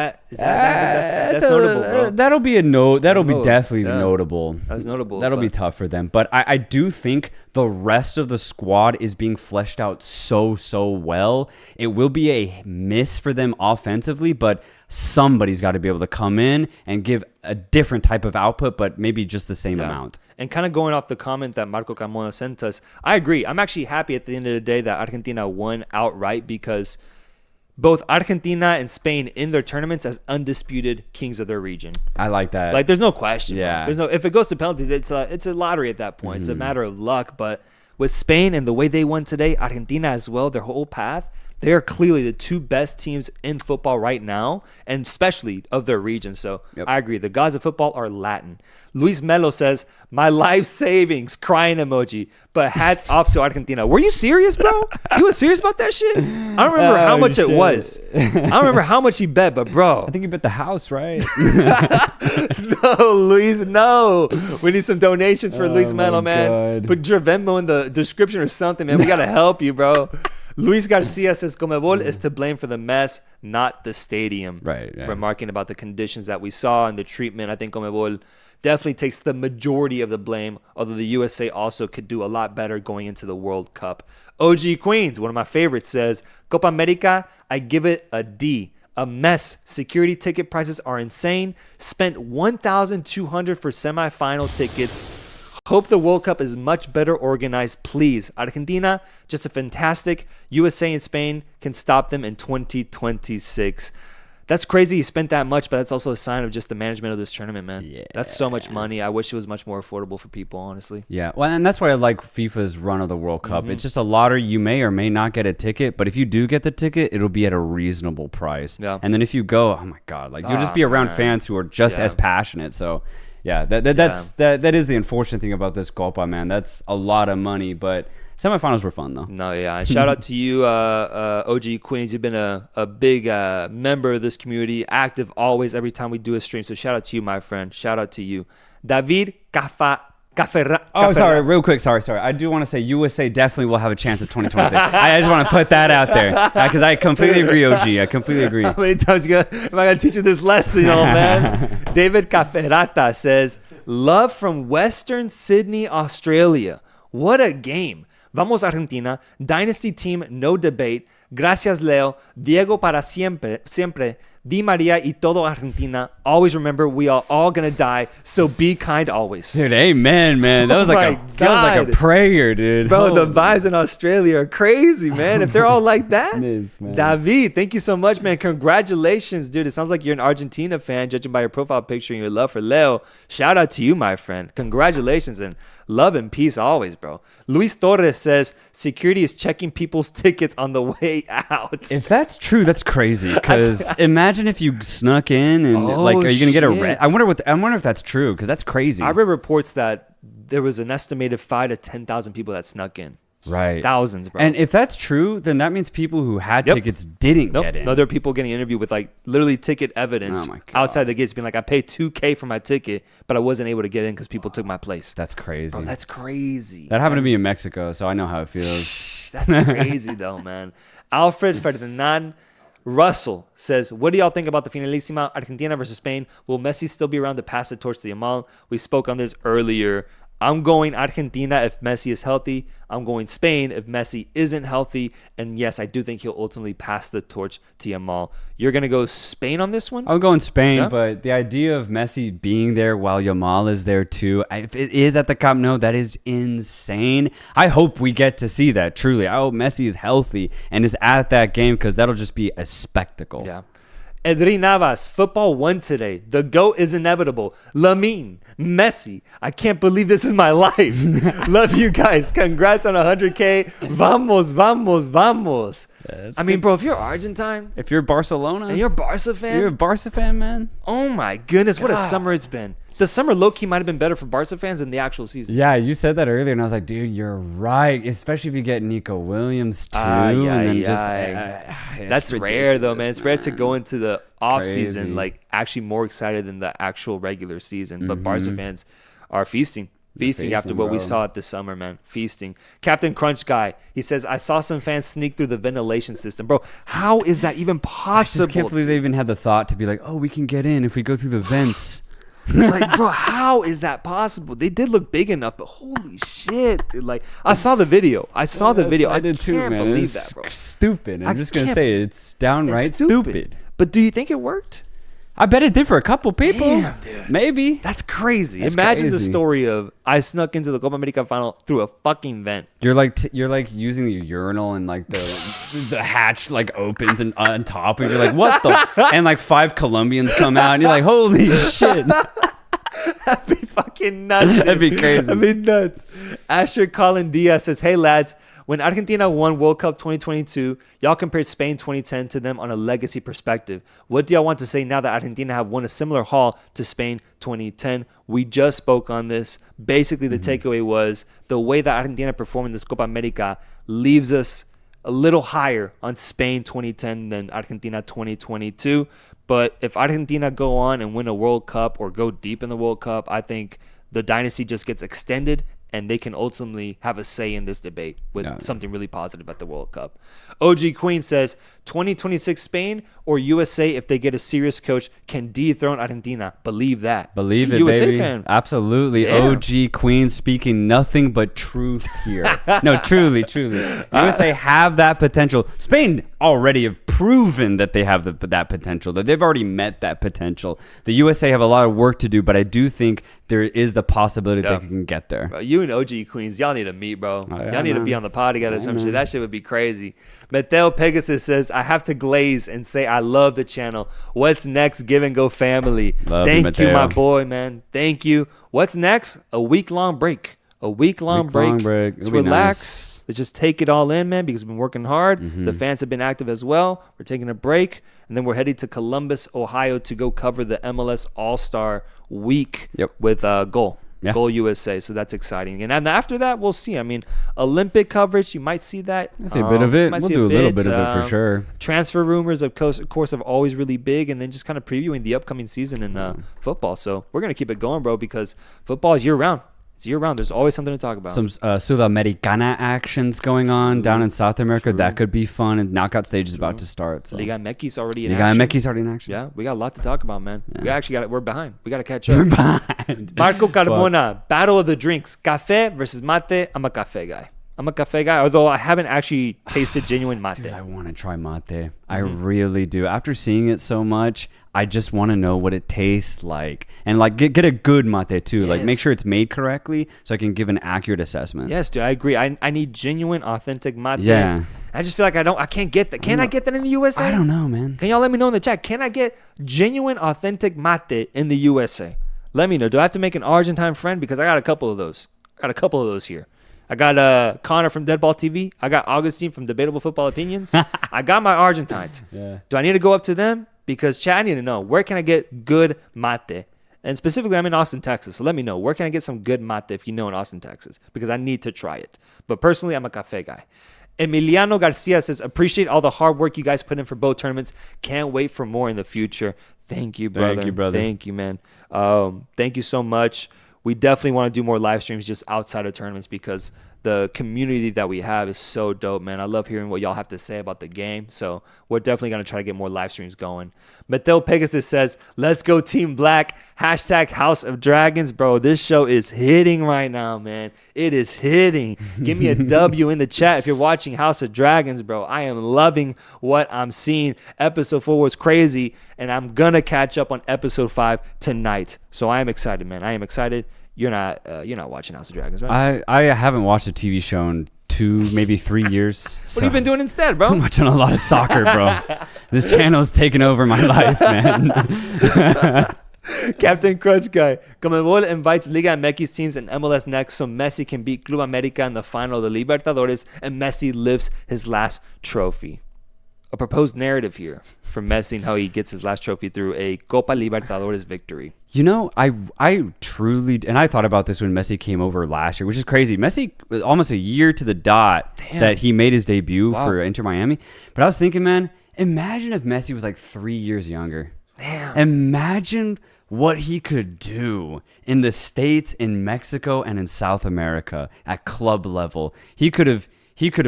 notable, bro. That'll be a note. That'll be definitely notable. That's notable. That'll be tough for them. But I do think the rest of the squad is being fleshed out so well. It will be a miss for them offensively, but somebody's got to be able to come in and give a different type of output, but maybe just the same amount. And kind of going off the comment that Marco Carmona sent us, I agree. I'm actually happy at the end of the day that Argentina won outright because both Argentina and Spain in their tournaments as undisputed kings of their region. I like that. Like, there's no question. Yeah. There's no, if it goes to penalties, it's a lottery at that point. It's a matter of luck. But with Spain and the way they won today, Argentina as well, their whole path, they are clearly the two best teams in football right now, and especially of their region. So I agree. The gods of football are Latin. Luis Melo says, my life savings, crying emoji, but hats off to Argentina. Were you serious, bro? You were serious about that shit? I don't remember how much it was. I don't remember how much he bet, but bro. I think you bet the house, right? No, Luis, no. We need some donations for Luis Melo, man. God. Put your Venmo in the description or something, man. We got to help you, bro. Luis Garcia says Conmebol is to blame for the mess, not the stadium. Right. Yeah. Remarking about the conditions that we saw and the treatment. I think Conmebol definitely takes the majority of the blame, although the USA also could do a lot better going into the World Cup. OG Queens, one of my favorites, says Copa America, I give it a D. A mess. Security ticket prices are insane. Spent $1,200 for semifinal tickets. Hope the World Cup is much better organized, please. Argentina, just a fantastic. USA and Spain can stop them in 2026. That's crazy he spent that much, but that's also a sign of just the management of this tournament, man. Yeah. That's so much money. I wish it was much more affordable for people, honestly. Yeah, well, and that's why I like FIFA's run of the World Cup. It's just a lottery. You may or may not get a ticket, but if you do get the ticket, it'll be at a reasonable price. Yeah. And then if you go, oh my God, like you'll just be around fans who are just as passionate. So yeah, that is the unfortunate thing about this Copa, man. That's a lot of money, but semifinals were fun though. No, yeah. And shout out to you, OG Queens. You've been a big member of this community, active always every time we do a stream. So shout out to you, my friend. Shout out to you. David Sorry, real quick. Sorry. I do want to say USA definitely will have a chance at 2026. I just want to put that out there because I completely agree, OG. I completely agree. How many times am I going to teach you this lesson, man? David Caferata says, love from Western Sydney, Australia. What a game. Vamos Argentina. Dynasty team, no debate. Gracias, Leo. Diego para siempre. Di Maria y todo Argentina. Always remember, we are all going to die, so be kind always. Dude, amen, man. That was like a prayer, dude. Bro, the vibes in Australia are crazy, man. If they're all like that. It is, man. David, thank you so much, man. Congratulations, dude. It sounds like you're an Argentina fan, judging by your profile picture and your love for Leo. Shout out to you, my friend. Congratulations and love and peace always, bro. Luis Torres says security is checking people's tickets on the way out. If that's true, that's crazy. Because imagine if you snuck in and are you gonna get arrested? I wonder if that's true because that's crazy. I read reports that there was an estimated 5,000 to 10,000 people that snuck in. Right. Thousands, bro. And if that's true, then that means people who had tickets didn't get in. No, there are people getting interviewed with like literally ticket evidence outside the gates being like, I paid $2,000 for my ticket, but I wasn't able to get in because people took my place. That's crazy. Bro, that's crazy. That happened to me in Mexico, so I know how it feels. That's crazy though, man. Alfred Ferdinand Russell says, what do y'all think about the Finalissima, Argentina versus Spain? Will Messi still be around to pass the torch to Yamal? We spoke on this earlier. I'm going Argentina if Messi is healthy. I'm going Spain if Messi isn't healthy. And yes, I do think he'll ultimately pass the torch to Yamal. You're going to go Spain on this one? I'm going Spain, but the idea of Messi being there while Yamal is there too, if it is at the Camp Nou, that is insane. I hope we get to see that, truly. I hope Messi is healthy and is at that game because that'll just be a spectacle. Yeah. Edri Navas, football won today. The GOAT is inevitable. Lamine, Messi. I can't believe this is my life. Love you guys. Congrats on 100K. Vamos. Yeah, I mean, bro, if you're Argentine. If you're Barcelona. And you're a Barca fan. You're a Barca fan, man. Oh, my goodness. What a summer it's been. The summer low-key might have been better for Barca fans than the actual season. Yeah, you said that earlier, and I was like, dude, you're right. Especially if you get Nico Williams, too. That's rare, though, man. It's rare to go into the off-season, like, actually more excited than the actual regular season. But Barca fans are feasting after what we saw at the summer, man. Feasting. Captain Crunch Guy, he says, I saw some fans sneak through the ventilation system. Bro, how is that even possible? I just can't believe they even had the thought to be like, oh, we can get in if we go through the vents. Like, bro, how is that possible? They did look big enough, but holy shit, dude. Like, I saw the video. I did too, man. Can't believe that, bro. Stupid. I'm just going to say it. It's downright stupid. But do you think it worked? I bet it did for a couple people. Damn, dude. Maybe. That's crazy. That's Imagine the crazy. story of I snuck into the Copa America final through a fucking vent. You're like using the urinal and like the hatch like opens and on top and you're like, what the? And like 5 Colombians come out and you're like, holy shit. That'd be fucking nuts. That'd be crazy. That'd be nuts. Asher Colin Diaz says, hey lads, when Argentina won World Cup 2022, y'all compared Spain 2010 to them on a legacy perspective. What do y'all want to say now that Argentina have won a similar haul to Spain 2010? We just spoke on this. Basically, the takeaway was the way that Argentina performed in this Copa America leaves us a little higher on Spain 2010 than Argentina 2022. But if Argentina go on and win a World Cup or go deep in the World Cup, I think the dynasty just gets extended and they can ultimately have a say in this debate with something really positive at the World Cup. OG Queen says 2026 Spain or USA, if they get a serious coach, can dethrone Argentina. Believe that. Believe it, USA baby. fan. Absolutely. Yeah. OG Queen speaking nothing but truth here. No, truly. USA have that potential. Spain already have proven that they have that potential, that they've already met that potential. The USA have a lot of work to do, but I do think there is the possibility that they can get there. Bro, you and OG Queens, y'all need to meet, bro. yeah, Y'all need to man. be on the pod together or some man. shit. That shit would be crazy. Mateo Pegasus says, I have to glaze and say I love the channel. What's next, Give and Go family? Love you, Thank you, Mateo. my boy, man. Thank you. What's next? A week-long break. A week-long break. It'll Let's be relax. nice. Let's just take it all in, man, because we've been working hard. Mm-hmm. The fans have been active as well. We're taking a break, and then we're headed to Columbus, Ohio to go cover the MLS All-Star Week with Goal. Yeah. Goal USA, so that's exciting. And then after that, we'll see. I mean, Olympic coverage, you might see that. I see a bit of it. Might We'll see do a little bit of it for sure. Transfer rumors, of course, are always really big, and then just kind of previewing the upcoming season in football. So we're going to keep it going, bro, because football is year-round. It's year-round. There's always something to talk about. Some Sudamericana actions going on down in South America. That could be fun. And knockout stage is about to start. So. Liga MX already in Liga action. MX already in action. Yeah, we got a lot to talk about, man. Yeah. We actually we're behind. We got to catch up. We're behind. Marco Carmona, battle of the drinks. Cafe versus mate. I'm a cafe guy. Although I haven't actually tasted genuine mate. Dude, I want to try mate. I really do. After seeing it so much, I just want to know what it tastes like. And like get a good mate too. Like make sure it's made correctly so I can give an accurate assessment. Yes, dude, I agree. I need genuine, authentic mate. Yeah. I just feel like I can't get that. Can I get that in the USA? I don't know, man. Can y'all let me know in the chat? Can I get genuine, authentic mate in the USA? Let me know. Do I have to make an Argentine friend? Because I got a couple of those. Here. I got Connor from Deadball TV. I got Augustine from Debatable Football Opinions. I got my Argentines. Yeah. Do I need to go up to them? Because, Chad, I need to know, where can I get good mate? And specifically, I'm in Austin, Texas. So let me know, where can I get some good mate if you know in Austin, Texas? Because I need to try it. But personally, I'm a cafe guy. Emiliano Garcia says, appreciate all the hard work you guys put in for both tournaments. Can't wait for more in the future. Thank you, brother. Thank you, brother. Thank you, man. Thank you so much. We definitely want to do more live streams just outside of tournaments because the community that we have is so dope, man. I love hearing what y'all have to say about the game. So we're definitely going to try to get more live streams going. Mateo Pegasus says, let's go Team Black. Hashtag House of Dragons. Bro, this show is hitting right now, man. It is hitting. Give me a W in the chat if you're watching House of Dragons, bro. I am loving what I'm seeing. Episode 4 was crazy, and I'm going to catch up on episode 5 tonight. So I am excited, man. I am excited. You're not watching House of Dragons, right? I haven't watched a TV show in 2, maybe 3 years. What have you been doing instead, bro? I'm watching a lot of soccer, bro. This channel's taken over my life, man. Captain Crunch Guy. Conmebol invites Liga MX teams and MLS next so Messi can beat Club America in the final of the Libertadores and Messi lifts his last trophy. A proposed narrative here for Messi and how he gets his last trophy through a Copa Libertadores victory. You know, I truly, and I thought about this when Messi came over last year, which is crazy. Messi was almost a year to the dot that he made his debut for Inter Miami. But I was thinking, man, imagine if Messi was like 3 years younger. Damn. Imagine what he could do in the States, in Mexico, and in South America at club level. He could have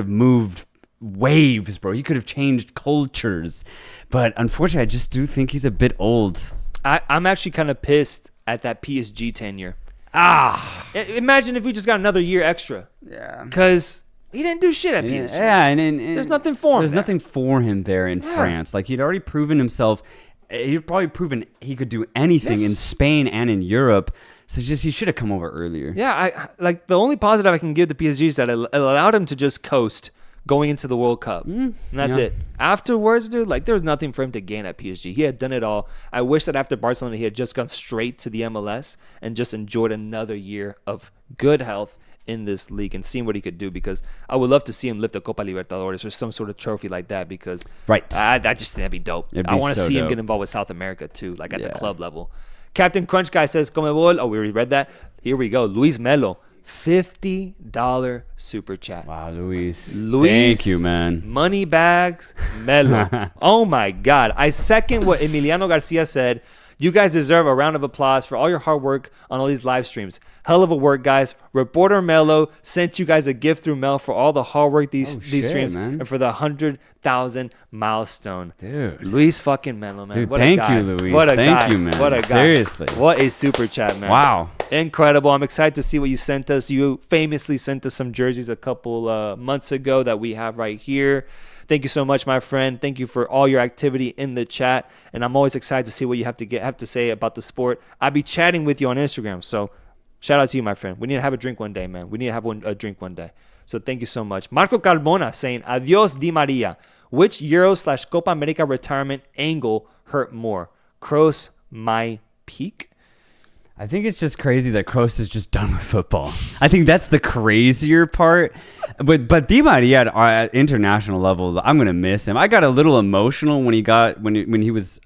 moved waves, bro. He could have changed cultures. But unfortunately, I just do think he's a bit old. I'm actually kind of pissed at that PSG tenure. Imagine if we just got another year extra. Yeah. Because he didn't do shit at PSG. Yeah, and there's nothing for him. There's nothing for him there in France. Like, he'd already proven himself he'd probably proven he could do anything in Spain and in Europe. So he should have come over earlier. Yeah, I like the only positive I can give to PSG is that it allowed him to just coast going into the World Cup. And that's it. Afterwards, dude, like there was nothing for him to gain at PSG. He had done it all. I wish that after Barcelona, he had just gone straight to the MLS and just enjoyed another year of good health in this league and seeing what he could do, because I would love to see him lift a Copa Libertadores or some sort of trophy like that, because I just think that'd be dope. I want to see him get involved with South America too, like at the club level. Captain Crunch Guy says, Comebol. Oh, we already read that. Here we go. Luis Melo. $50 super chat. Wow, Luis. Thank you, man. Money bags, Melo. Oh my God. I second what Emiliano Garcia said. You guys deserve a round of applause for all your hard work on all these live streams. Hell of a work, guys. Reporter Melo sent you guys a gift through mail for all the hard work these streams, man. And for the 100,000 milestone. Dude. Luis fucking Melo, man. Dude, what thank a guy. you, Luis. What a thank guy. you, man. What a guy. Seriously. What a super chat, man. Wow. Incredible. I'm excited to see what you sent us. You famously sent us some jerseys a couple months ago that we have right here. Thank you so much, my friend. Thank you for all your activity in the chat. And I'm always excited to see what you have to say about the sport. I'll be chatting with you on Instagram. So shout out to you, my friend. We need to have a drink one day, man. We need to have a drink one day. So thank you so much. Marco Carbona saying, Adios Di Maria. Which Euro/Copa America retirement angle hurt more? Kroos, my peak? I think it's just crazy that Kroos is just done with football. I think that's the crazier part. But Di Maria at international level, I'm gonna miss him. I got a little emotional when he was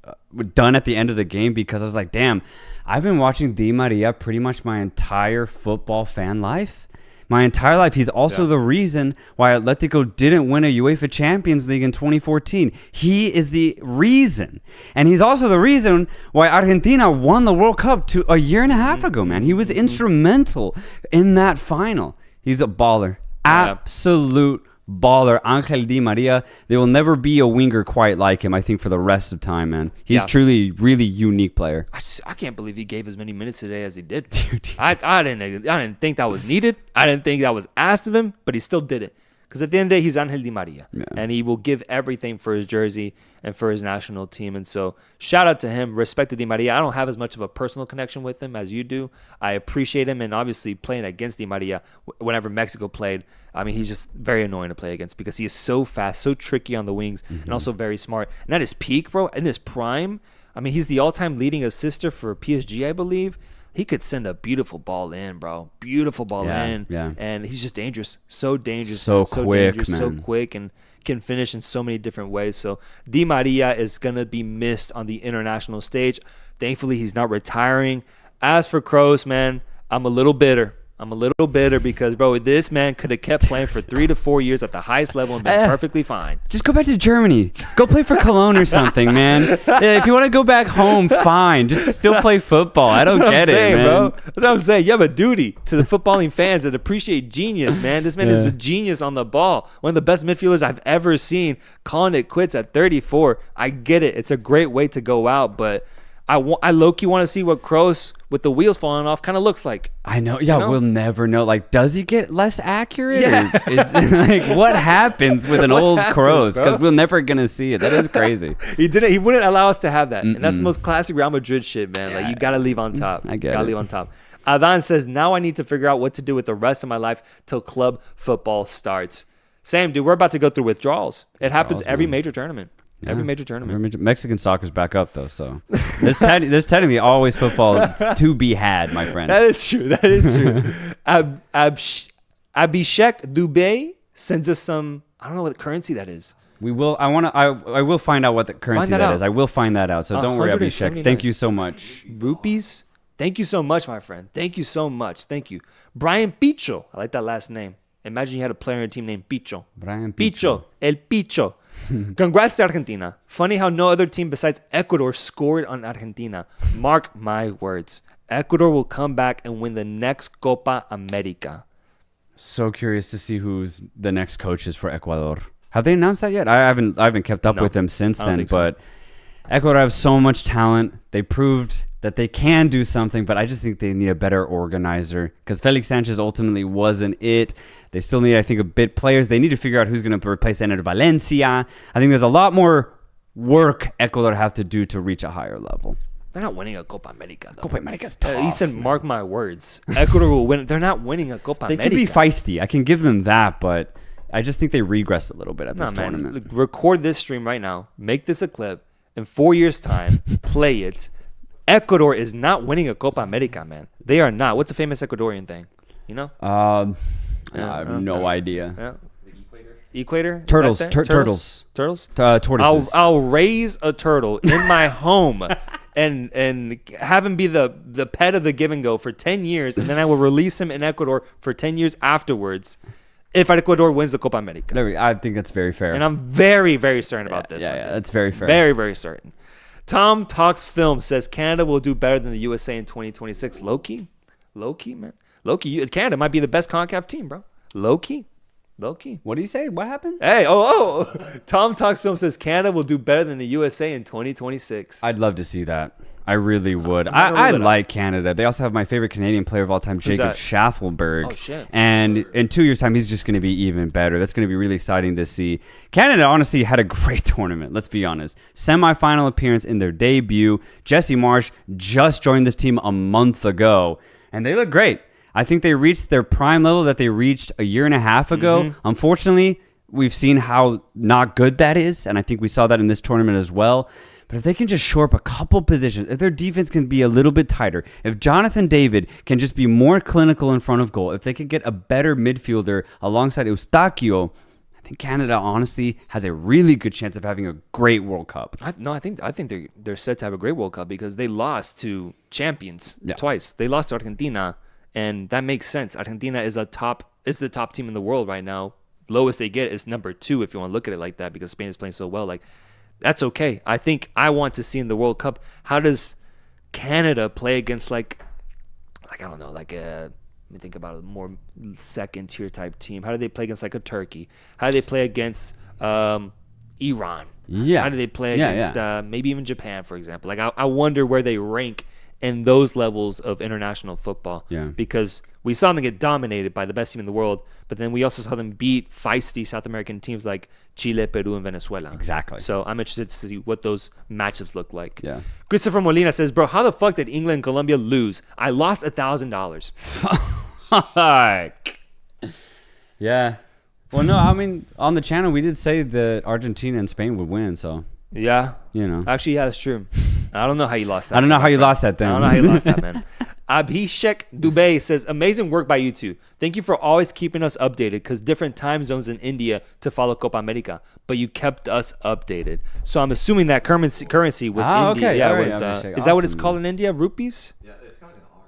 done at the end of the game, because I was like, damn, I've been watching Di Maria pretty much my entire football fan life. My entire life. He's also the reason why Atletico didn't win a UEFA Champions League in 2014. He is the reason. And he's also the reason why Argentina won the World Cup a year and a half ago, man. He was instrumental in that final. He's a baller. Absolute baller. Angel Di Maria. There will never be a winger quite like him, I think, for the rest of time, man. He's truly really unique player. I can't believe he gave as many minutes today as he did. Dude, I didn't think that was needed. I didn't think that was asked of him, but he still did it. Because at the end of the day, he's Angel Di Maria. Yeah. And he will give everything for his jersey and for his national team. And so shout out to him. Respect to Di Maria. I don't have as much of a personal connection with him as you do. I appreciate him. And obviously playing against Di Maria whenever Mexico played, I mean, he's just very annoying to play against because he is so fast, so tricky on the wings, and also very smart. And at his peak, bro, in his prime, I mean, he's the all-time leading assister for PSG, I believe. He could send a beautiful ball in, bro. Beautiful ball in. Yeah. And he's just dangerous. So dangerous. So quick, dangerous, man. So quick, and can finish in so many different ways. So Di Maria is going to be missed on the international stage. Thankfully, he's not retiring. As for Kroos, man, I'm a little bitter. Because, bro, this man could have kept playing for 3 to 4 years at the highest level and been perfectly fine. Just go back to Germany. Go play for Cologne or something, man. If you want to go back home, fine. Just still play football. I don't get it, man. Bro. That's what I'm saying. You have a duty to the footballing fans that appreciate genius, man. This man is a genius on the ball. One of the best midfielders I've ever seen. Calling it quits at 34. I get it. It's a great way to go out, but I low-key want to see what Kroos with the wheels falling off kind of looks like. I know. Yeah, we'll never know. Like, does he get less accurate? Yeah. Like, what happens with an old Kroos? Because we're never going to see it. That is crazy. He wouldn't allow us to have that. And that's the most classic Real Madrid shit, man. Yeah. Like, you got to leave on top. I get it. Got to leave on top. Adan says, now I need to figure out what to do with the rest of my life till club football starts. Same, dude. We're about to go through withdrawals. It happens every major tournament. Yeah. Every major tournament. Mexican soccer's back up, though, so there's technically always football to be had, my friend. That is true. Abhishek Dubey sends us some, I don't know what currency that is. I will find out what the currency that is. I will find that out, so don't worry, Abhishek. Thank you so much. Rupees? Thank you so much, my friend. Thank you so much. Thank you. Brian Picho. I like that last name. Imagine you had a player on your team named Picho. Brian Picho. El Picho. Congrats to Argentina. Funny how no other team besides Ecuador scored on Argentina. Mark my words. Ecuador will come back and win the next Copa America. So curious to see who's the next coaches for Ecuador. Have they announced that yet? I haven't kept up with them since then, but Ecuador have so much talent. They proved that they can do something, but I just think they need a better organizer because Felix Sanchez ultimately wasn't it. They still need, I think, a bit players. They need to figure out who's going to replace Ener Valencia. I think there's a lot more work Ecuador have to do to reach a higher level? They're not winning a Copa America, though. Copa America's tough. He said, mark my words. Ecuador will win. They're not winning a Copa They America. could be feisty. I can give them that, but I just think they regress a little bit at this Nah, man. tournament. Look, record this stream right now. Make this a clip. In 4 years' time, play it. Ecuador is not winning a Copa America, man. They are not. What's a famous Ecuadorian thing? You know? I have no idea. Yeah. Equator? Is Turtles. that thing? Turtles. Turtles? Tortoises. I'll raise a turtle in my home and have him be the pet of the Give and Go for 10 years, and then I will release him in Ecuador for 10 years afterwards if Ecuador wins the Copa America. I think that's very fair. And I'm very, very certain about this. Yeah, that's very fair. Very, very certain. Tom Talks Film says Canada will do better than the USA in 2026. Low-key, man. Low-key, Canada might be the best CONCACAF team, bro. Low-key. What do you say? What happened? Hey, Tom Talks Film says Canada will do better than the USA in 2026. I'd love to see that. I really would. I like Canada. They also have my favorite Canadian player of all time, Jacob that? Schaffelberg. Oh, shit. And in 2 years' time, he's just going to be even better. That's going to be really exciting to see. Canada honestly had a great tournament, let's be honest. Semi-final appearance in their debut. Jesse Marsh just joined this team a month ago, and they look great. I think they reached their prime level that they reached a year and a half ago. Unfortunately, we've seen how not good that is, and I think we saw that in this tournament as well. But if they can just shore up a couple positions, if their defense can be a little bit tighter, if Jonathan David can just be more clinical in front of goal, if they could get a better midfielder alongside Eustachio, I think Canada honestly has a really good chance of having a great World Cup. I think they're set to have a great World Cup because they lost to champions twice. They lost to Argentina, and that makes sense. Argentina is the top team in the world right now. Lowest they get is number 2 if you want to look at it like that because Spain is playing so well. Like, that's okay. I think I want to see in the World Cup, how does Canada play against like I don't know, like let me think about a more second tier type team. How do they play against like a Turkey? How do they play against Iran? Yeah. How do they play against maybe even Japan, for example? Like I wonder where they rank in those levels of international football. Yeah. Because we saw them get dominated by the best team in the world, but then we also saw them beat feisty South American teams like Chile, Peru, and Venezuela. Exactly. So I'm interested to see what those matchups look like. Yeah. Christopher Molina says, bro, how the fuck did England and Colombia lose? I lost $1,000. Yeah. Well, no, I mean, on the channel, we did say that Argentina and Spain would win, so. Yeah. You know. Actually, yeah, that's true. I don't know how you lost that. I don't know how you lost that then. I don't know how you lost that, man. Abhishek Dubey says, amazing work by you two. Thank you for always keeping us updated because different time zones in India to follow Copa America, but you kept us updated. So I'm assuming that currency was India. Okay. Yeah, All right, was, Abhishek. is that what it's Awesome. called in India? Rupees?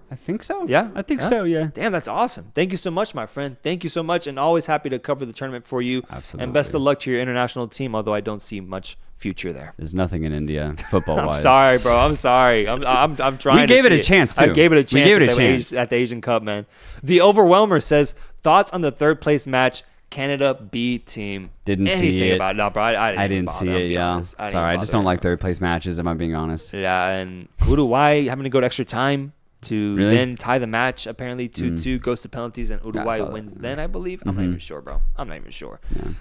I think so. Yeah? I think so, yeah. Damn, that's awesome. Thank you so much, my friend. Thank you so much, and always happy to cover the tournament for you. Absolutely. And best of luck to your international team, although I don't see much future there. There's nothing in India football-wise. I'm sorry, bro. I'm sorry. I'm trying. We gave to it a see chance, too. I gave it a chance. We gave it a chance. At the Asian Cup, man. The Overwhelmer says thoughts on the third place match. Canada B team. Didn't Anything see it. about it? No, bro. I didn't see bother, it, yeah. Sorry, I just don't like third place matches, if I'm being honest. Yeah, and Uruguay having to go to extra time to Really? then tie the match. Apparently 2-2 goes to penalties and Uruguay saw that. wins then, I believe. I'm not even sure, bro. I'm not even sure.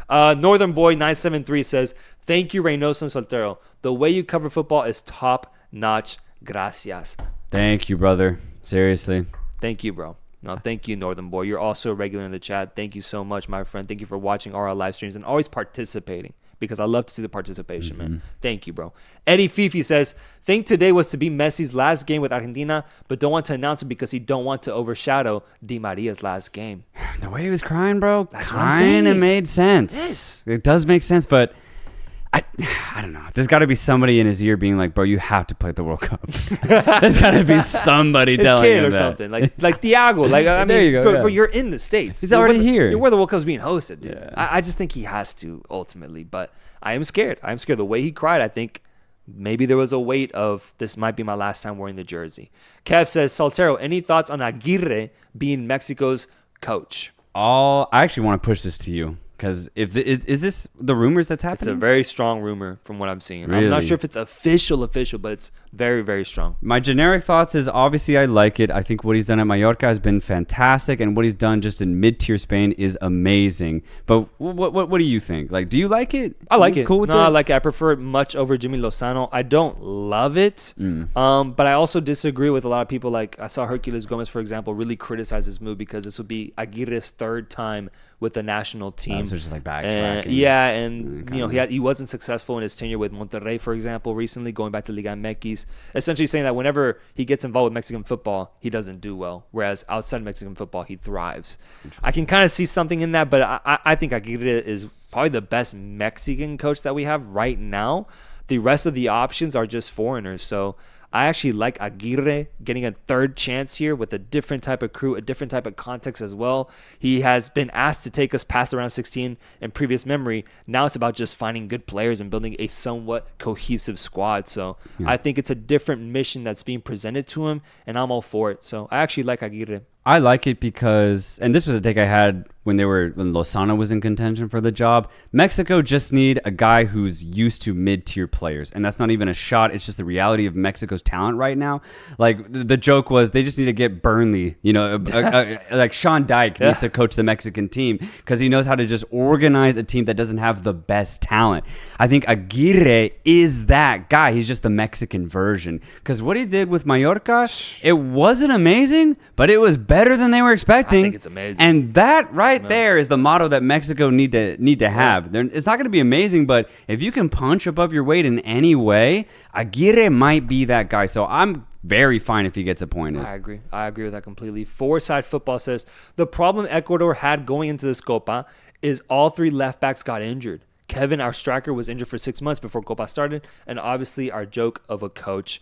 Yeah. Northern Boy 973 says, thank you, Reynoso Soltero. The way you cover football is top notch. Gracias. Thank you, brother. Seriously. Thank you, bro. No, thank you, Northern Boy. You're also a regular in the chat. Thank you so much, my friend. Thank you for watching all our live streams and always participating because I love to see the participation, man. Thank you, bro. Eddie Fifi says, think today was to be Messi's last game with Argentina, but don't want to announce it because he don't want to overshadow Di Maria's last game. The way he was crying, bro, That's what I'm kind of saying. made sense. Yes. It does make sense, but I don't know. There's got to be somebody in his ear being like, bro, you have to play the World Cup. There's got to be somebody His telling kid him or that. something. Like Thiago. Like, I mean, There you go, bro, yeah. you're in the States. He's You're already where the- here. You're where the World Cup's being hosted, dude. Yeah. I just think he has to ultimately, but I am scared. I'm scared. The way he cried, I think maybe there was a weight of this might be my last time wearing the jersey. Kev says, Soltero, any thoughts on Aguirre being Mexico's coach? I actually want to push this to you. Because is this the rumors that's It's happening? a very strong rumor from what I'm seeing. Really? I'm not sure if it's official, but it's very, very strong. My generic thoughts is obviously I like it. I think what he's done at Mallorca has been fantastic, and what he's done just in mid-tier Spain is amazing. But what do you think? Like, do you like it? I like You it. Cool with No, it? I like it. I prefer it much over Jimmy Lozano. I don't love it, but I also disagree with a lot of people. Like I saw Herculez Gomez, for example, really criticize this move because this would be Aguirre's third time with the national team. So just like backtracking. And he wasn't successful in his tenure with Monterrey, for example, recently, going back to Liga MX, essentially saying that whenever he gets involved with Mexican football, he doesn't do well, whereas outside Mexican football, he thrives. I can kind of see something in that, but I think Aguirre is probably the best Mexican coach that we have right now. The rest of the options are just foreigners, so I actually like Aguirre getting a third chance here with a different type of crew, a different type of context as well. He has been asked to take us past the round 16 in previous memory. Now it's about just finding good players and building a somewhat cohesive squad. So I think it's a different mission that's being presented to him, and I'm all for it. So I actually like Aguirre. I like it because, and this was a take I had when Lozano was in contention for the job. Mexico just need a guy who's used to mid-tier players, and that's not even a shot. It's just the reality of Mexico's talent right now. Like the joke was, they just need to get Burnley. Like Sean Dyche needs to coach the Mexican team because he knows how to just organize a team that doesn't have the best talent. I think Aguirre is that guy. He's just the Mexican version. Because what he did with Mallorca, it wasn't amazing, but it was better than they were expecting. I think it's amazing. And that there is the motto that Mexico need to have. It's not going to be amazing, but if you can punch above your weight in any way, Aguirre might be that guy. So I'm very fine if he gets appointed. I agree with that completely. Four-Side Football says the problem Ecuador had going into this Copa is all three left backs got injured. Kevin, our striker, was injured for 6 months before Copa started, and obviously our joke of a coach.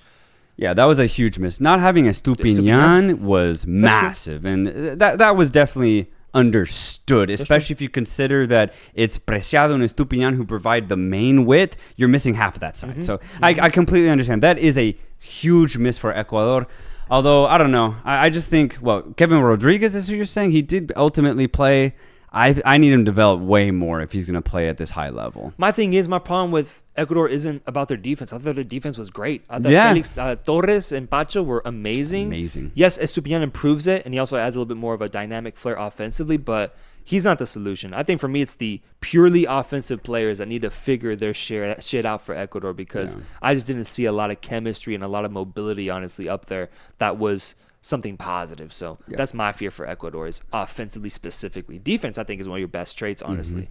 Yeah, that was a huge miss. Not having Estupiñán was massive, and that was definitely understood, especially if you consider that it's Preciado and Estupiñán who provide the main width. You're missing half of that side. So I completely understand. That is a huge miss for Ecuador. Although, I don't know. I just think, Kevin Rodriguez, is who you're saying. He did ultimately play. I need him to develop way more if he's going to play at this high level. My problem with Ecuador isn't about their defense. I thought their defense was great. I thought Felix Torres and Pacho were amazing. Yes, Estupiñán improves it, and he also adds a little bit more of a dynamic flair offensively, but he's not the solution. I think for me, it's the purely offensive players that need to figure their shit out for Ecuador because I just didn't see a lot of chemistry and a lot of mobility, honestly, up there that was something positive. So that's my fear for Ecuador is offensively specifically. Defense, I think, is one of your best traits, honestly.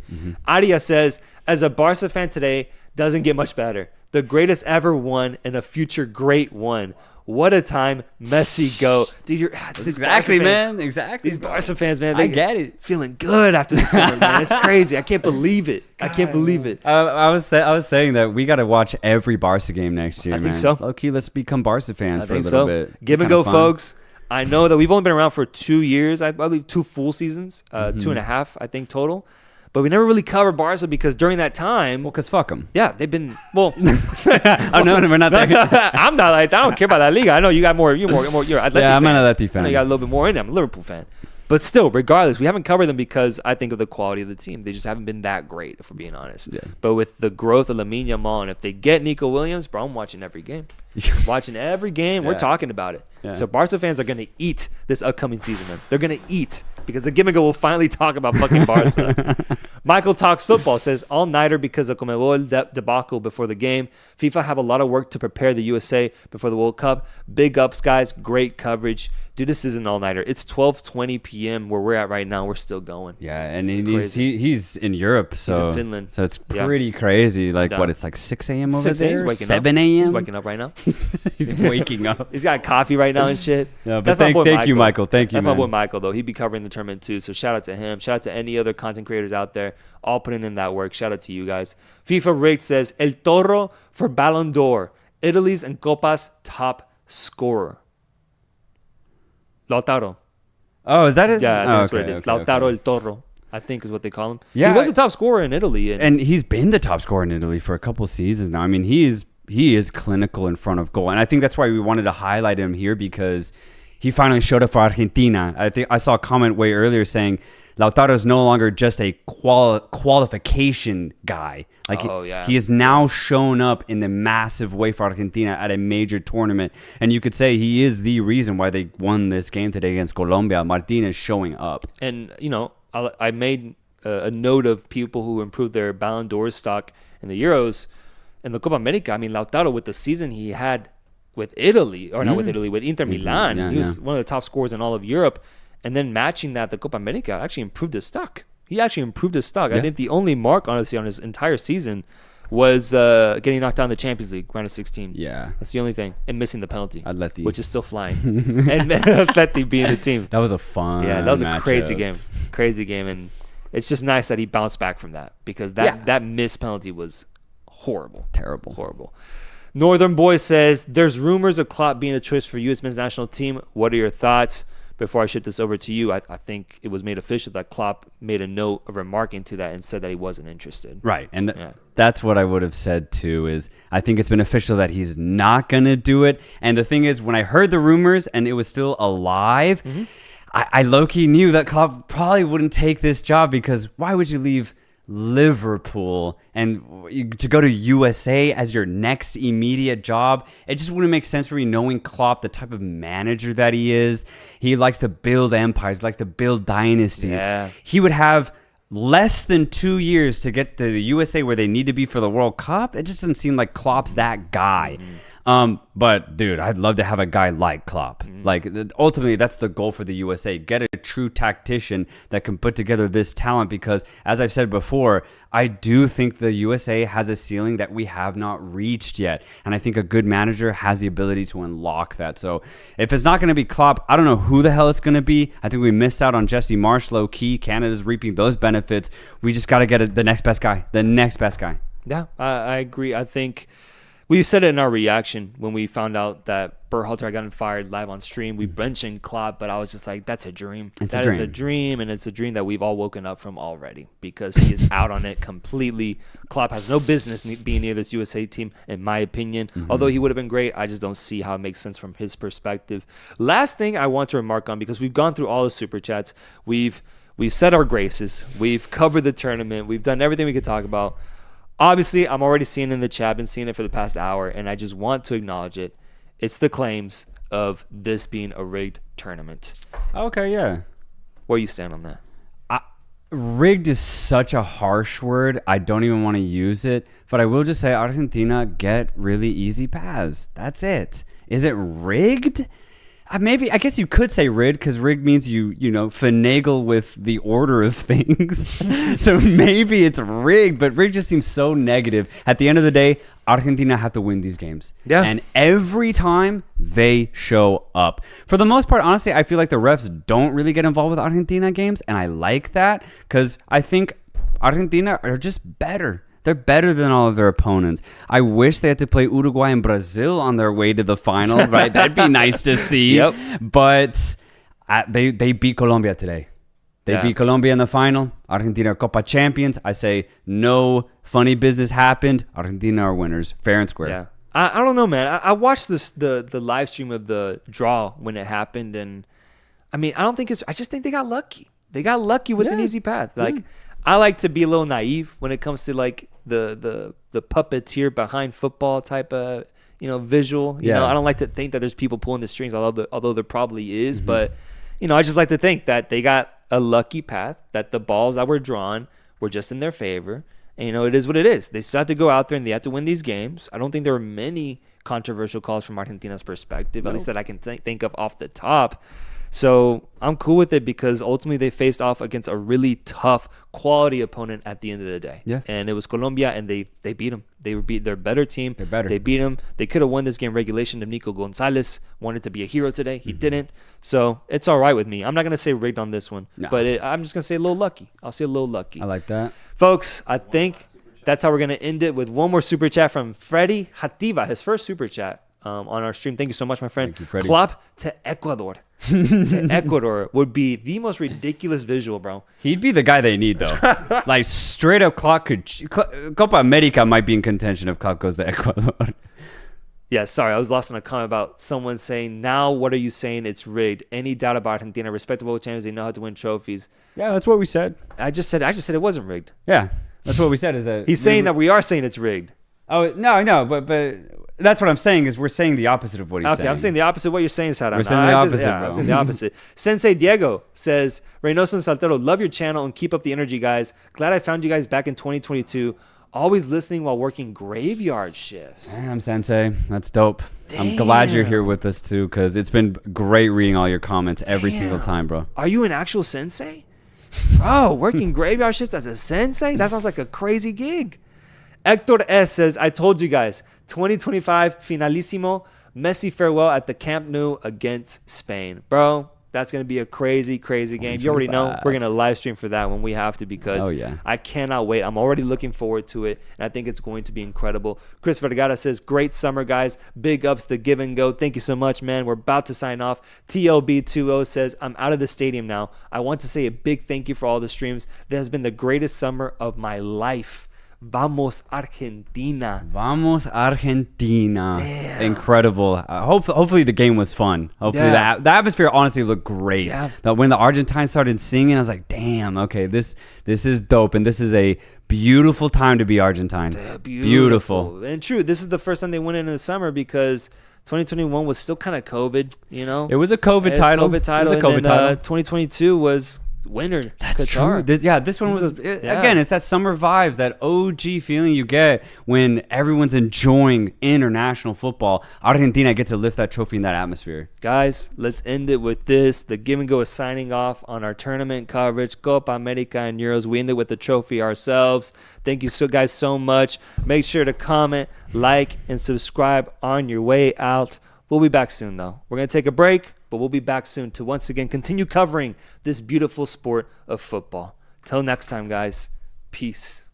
Arias says, as a Barca fan today, doesn't get much better. The greatest ever one and a future great one. What a time, Messi go. Dude, Exactly. These Barca fans, man, I get it. Feeling good after the summer, man. It's crazy. I can't believe it. I was saying that we got to watch every Barca game next year, I think so. Low-key, let's become Barca fans for a think little so. bit. Give and go, folks. I know that we've only been around for 2 years. I believe 2 full seasons, 2.5, I think, total. But we never really covered Barca because during that time... Well, because fuck them. Yeah, they've been... Well... Oh, no, we're not that I'm not like that. I don't care about that league. I know you got more... You're Athletic Yeah, I'm fan. an Atleti fan. I know you got a little bit more in it. I'm a Liverpool fan. But still, regardless, we haven't covered them because I think of the quality of the team. They just haven't been that great, if we're being honest. Yeah. But with the growth of Lamine Yamal, and if they get Nico Williams, bro, I'm watching every game. Watching every game. We're talking about it. Yeah. So Barca fans are going to eat this upcoming season, man. They're going to eat because the Give and Go will finally talk about fucking Barca. Michael Talks Football says, all-nighter because of Conmebol debacle before the game. FIFA have a lot of work to prepare the USA before the World Cup. Big ups, guys. Great coverage. Dude, this is an all-nighter. It's 12:20 p.m. where we're at right now. We're still going. Yeah, and he's in Europe, so he's in Finland. So it's pretty crazy. Like, what, it's like 6 a.m. over 6 a.m. there? 7 a.m.? He's waking up right now. He's waking up. He's got coffee right now and shit. Yeah, but thank you, Michael. Thank you, That's man. my boy Michael, though. He'd be covering the tournament, too. So shout out to him. Shout out to any other content creators out there all putting in that work. Shout out to you guys. FIFA Rigged says, El Toro for Ballon d'Or. Italy's and Copa's top scorer. Lautaro. Oh, is that his? Yeah, that's what it is. Lautaro El Toro, I think is what they call him. Yeah, he was a top scorer in Italy. And he's been the top scorer in Italy for a couple seasons now. I mean, he is clinical in front of goal. And I think that's why we wanted to highlight him here because he finally showed up for Argentina. I think I saw a comment way earlier saying Lautaro is no longer just a qualification guy. Like he has now shown up in the massive way for Argentina at a major tournament, and you could say he is the reason why they won this game today against Colombia. Martinez showing up, and I made a note of people who improved their Ballon d'Or stock in the Euros and the Copa America. I mean, Lautaro, with the season he had with Italy, or not with Italy, with Inter Milan, he was one of the top scorers in all of Europe. And then matching that, the Copa America actually improved his stock. He actually improved his stock. I think the only mark, honestly, on his entire season was getting knocked out in the Champions League, round of 16. Yeah. That's the only thing. And missing the penalty, Atleti, which is still flying. And Atleti being the team. That was a fun that was a crazy matchup. Crazy game. And it's just nice that he bounced back from that, because that missed penalty was horrible. Terrible. Horrible. Northern Boy says, there's rumors of Klopp being a choice for U.S. men's national team. What are your thoughts? Before I ship this over to you, I think it was made official that Klopp made a note of remarking to that and said that he wasn't interested. Right. And that's what I would have said too, is I think it's been official that he's not going to do it. And the thing is, when I heard the rumors and it was still alive, I low-key knew that Klopp probably wouldn't take this job, because why would you leave Liverpool and to go to USA as your next immediate job? It just wouldn't make sense for me, knowing Klopp, the type of manager that he is. He likes to build empires, likes to build dynasties. Yeah. He would have less than 2 years to get to the USA where they need to be for the World Cup. It just doesn't seem like Klopp's that guy. But dude, I'd love to have a guy like Klopp. Like, ultimately, that's the goal for the USA. Get a true tactician that can put together this talent, because as I've said before, I do think the USA has a ceiling that we have not reached yet. And I think a good manager has the ability to unlock that. So if it's not going to be Klopp, I don't know who the hell it's going to be. I think we missed out on Jesse Marsh, low key. Canada's reaping those benefits. We just got to get the next best guy. The next best guy. Yeah, I agree. I think we said it in our reaction when we found out that Berhalter had gotten fired live on stream. We mentioned Klopp, but I was just like, that's a dream. That is a dream, and it's a dream that we've all woken up from already, because he is out on it completely. Klopp has no business being near this USA team, in my opinion. Although he would have been great, I just don't see how it makes sense from his perspective. Last thing I want to remark on, because we've gone through all the Super Chats. We've said our graces. We've covered the tournament. We've done everything we could talk about. Obviously, I'm already seeing it in the chat. I've been seeing it for the past hour, and I just want to acknowledge it. It's the claims of this being a rigged tournament. Okay, yeah. Where you stand on that? Rigged is such a harsh word. I don't even want to use it. But I will just say, Argentina get really easy paths. That's it. Is it rigged? Maybe, I guess you could say rigged, because rigged means you finagle with the order of things. So maybe it's rigged, but rigged just seems so negative. At the end of the day, Argentina have to win these games. Yeah. And every time they show up. For the most part, honestly, I feel like the refs don't really get involved with Argentina games, and I like that, because I think Argentina are just better. They're better than all of their opponents. I wish they had to play Uruguay and Brazil on their way to the final, right? That'd be nice to see. Yep. But they beat Colombia today. They beat Colombia in the final. Argentina are Copa champions. I say no funny business happened. Argentina are winners, fair and square. Yeah. I don't know, man. I watched the live stream of the draw when it happened, and I mean, I just think they got lucky. They got lucky with an easy path. Like, I like to be a little naive when it comes to like the puppeteer behind football type of visual. You know, I don't like to think that there's people pulling the strings, although there probably is. But I just like to think that they got a lucky path, that the balls that were drawn were just in their favor. And it is what it is. They still have to go out there and they have to win these games. I don't think there were many controversial calls from Argentina's perspective, at least that I can think of off the top. So I'm cool with it, because ultimately they faced off against a really tough quality opponent at the end of the day. Yeah. And it was Colombia, and they beat them. They're a better team. They're better. They beat them. They could have won this game regulation if Nico Gonzalez wanted to be a hero today. He didn't. So it's all right with me. I'm not going to say rigged on this one, but I'm just going to say a little lucky. I'll say a little lucky. I like that. Folks, I think that's how we're going to end it, with one more super chat from Freddy Hativa, his first super chat on our stream. Thank you so much, my friend. Thank you, Freddy. Klopp to Ecuador. To Ecuador would be the most ridiculous visual, bro. He'd be the guy they need, though. Like, straight up, Klopp Copa America might be in contention if Klopp goes to Ecuador. Yeah, sorry, I was lost in a comment about someone saying, now what are you saying? It's rigged. Any doubt about Argentina? Respectable champions, they know how to win trophies. Yeah, that's what we said. I just said it wasn't rigged. Yeah, that's what we said. Is that He's saying that we are saying it's rigged. Oh no, but that's what I'm saying is we're saying the opposite of what he's saying. Okay, I'm saying the opposite of what you're saying, Sarah. We're saying the opposite, bro. I'm saying the opposite. Sensei Diego says, Reynoso Soltero, love your channel and keep up the energy, guys. Glad I found you guys back in 2022. Always listening while working graveyard shifts. Damn, Sensei. That's dope. I'm glad you're here with us, too, because it's been great reading all your comments every single time, bro. Are you an actual sensei? Bro, working graveyard shifts as a sensei? That sounds like a crazy gig. Hector S. says, I told you guys, 2025 Finalissimo, Messi farewell at the Camp Nou against Spain. Bro, that's going to be a crazy, crazy game. You already know we're going to live stream for that when we have to because I cannot wait. I'm already looking forward to it, and I think it's going to be incredible. Chris Vergara says, great summer, guys. Big ups the Give and Go. Thank you so much, man. We're about to sign off. TLB20 says, I'm out of the stadium now. I want to say a big thank you for all the streams. This has been the greatest summer of my life. Vamos Argentina. Vamos Argentina. Damn. Incredible. Hopefully the game was fun. Hopefully the atmosphere honestly looked great. Yeah. That when the Argentines started singing, I was like, damn, okay, this is dope. And this is a beautiful time to be Argentine. Yeah, beautiful. And true, this is the first time they went in the summer because 2021 was still kind of COVID, you know? It was a COVID title. It was a COVID title. 2022 was winner. That's Qatar. true. This one was again. It's that summer vibes, that OG feeling you get when everyone's enjoying international football. Argentina get to lift that trophy in that atmosphere. Guys, let's end it with this. The Give and Go is signing off on our tournament coverage, Copa America and Euros. We ended with the trophy ourselves. Thank you guys so much. Make sure to comment, like, and subscribe on your way out. We'll be back soon, though. We're going to take a break, but we'll be back soon to once again continue covering this beautiful sport of football. Till next time, guys. Peace.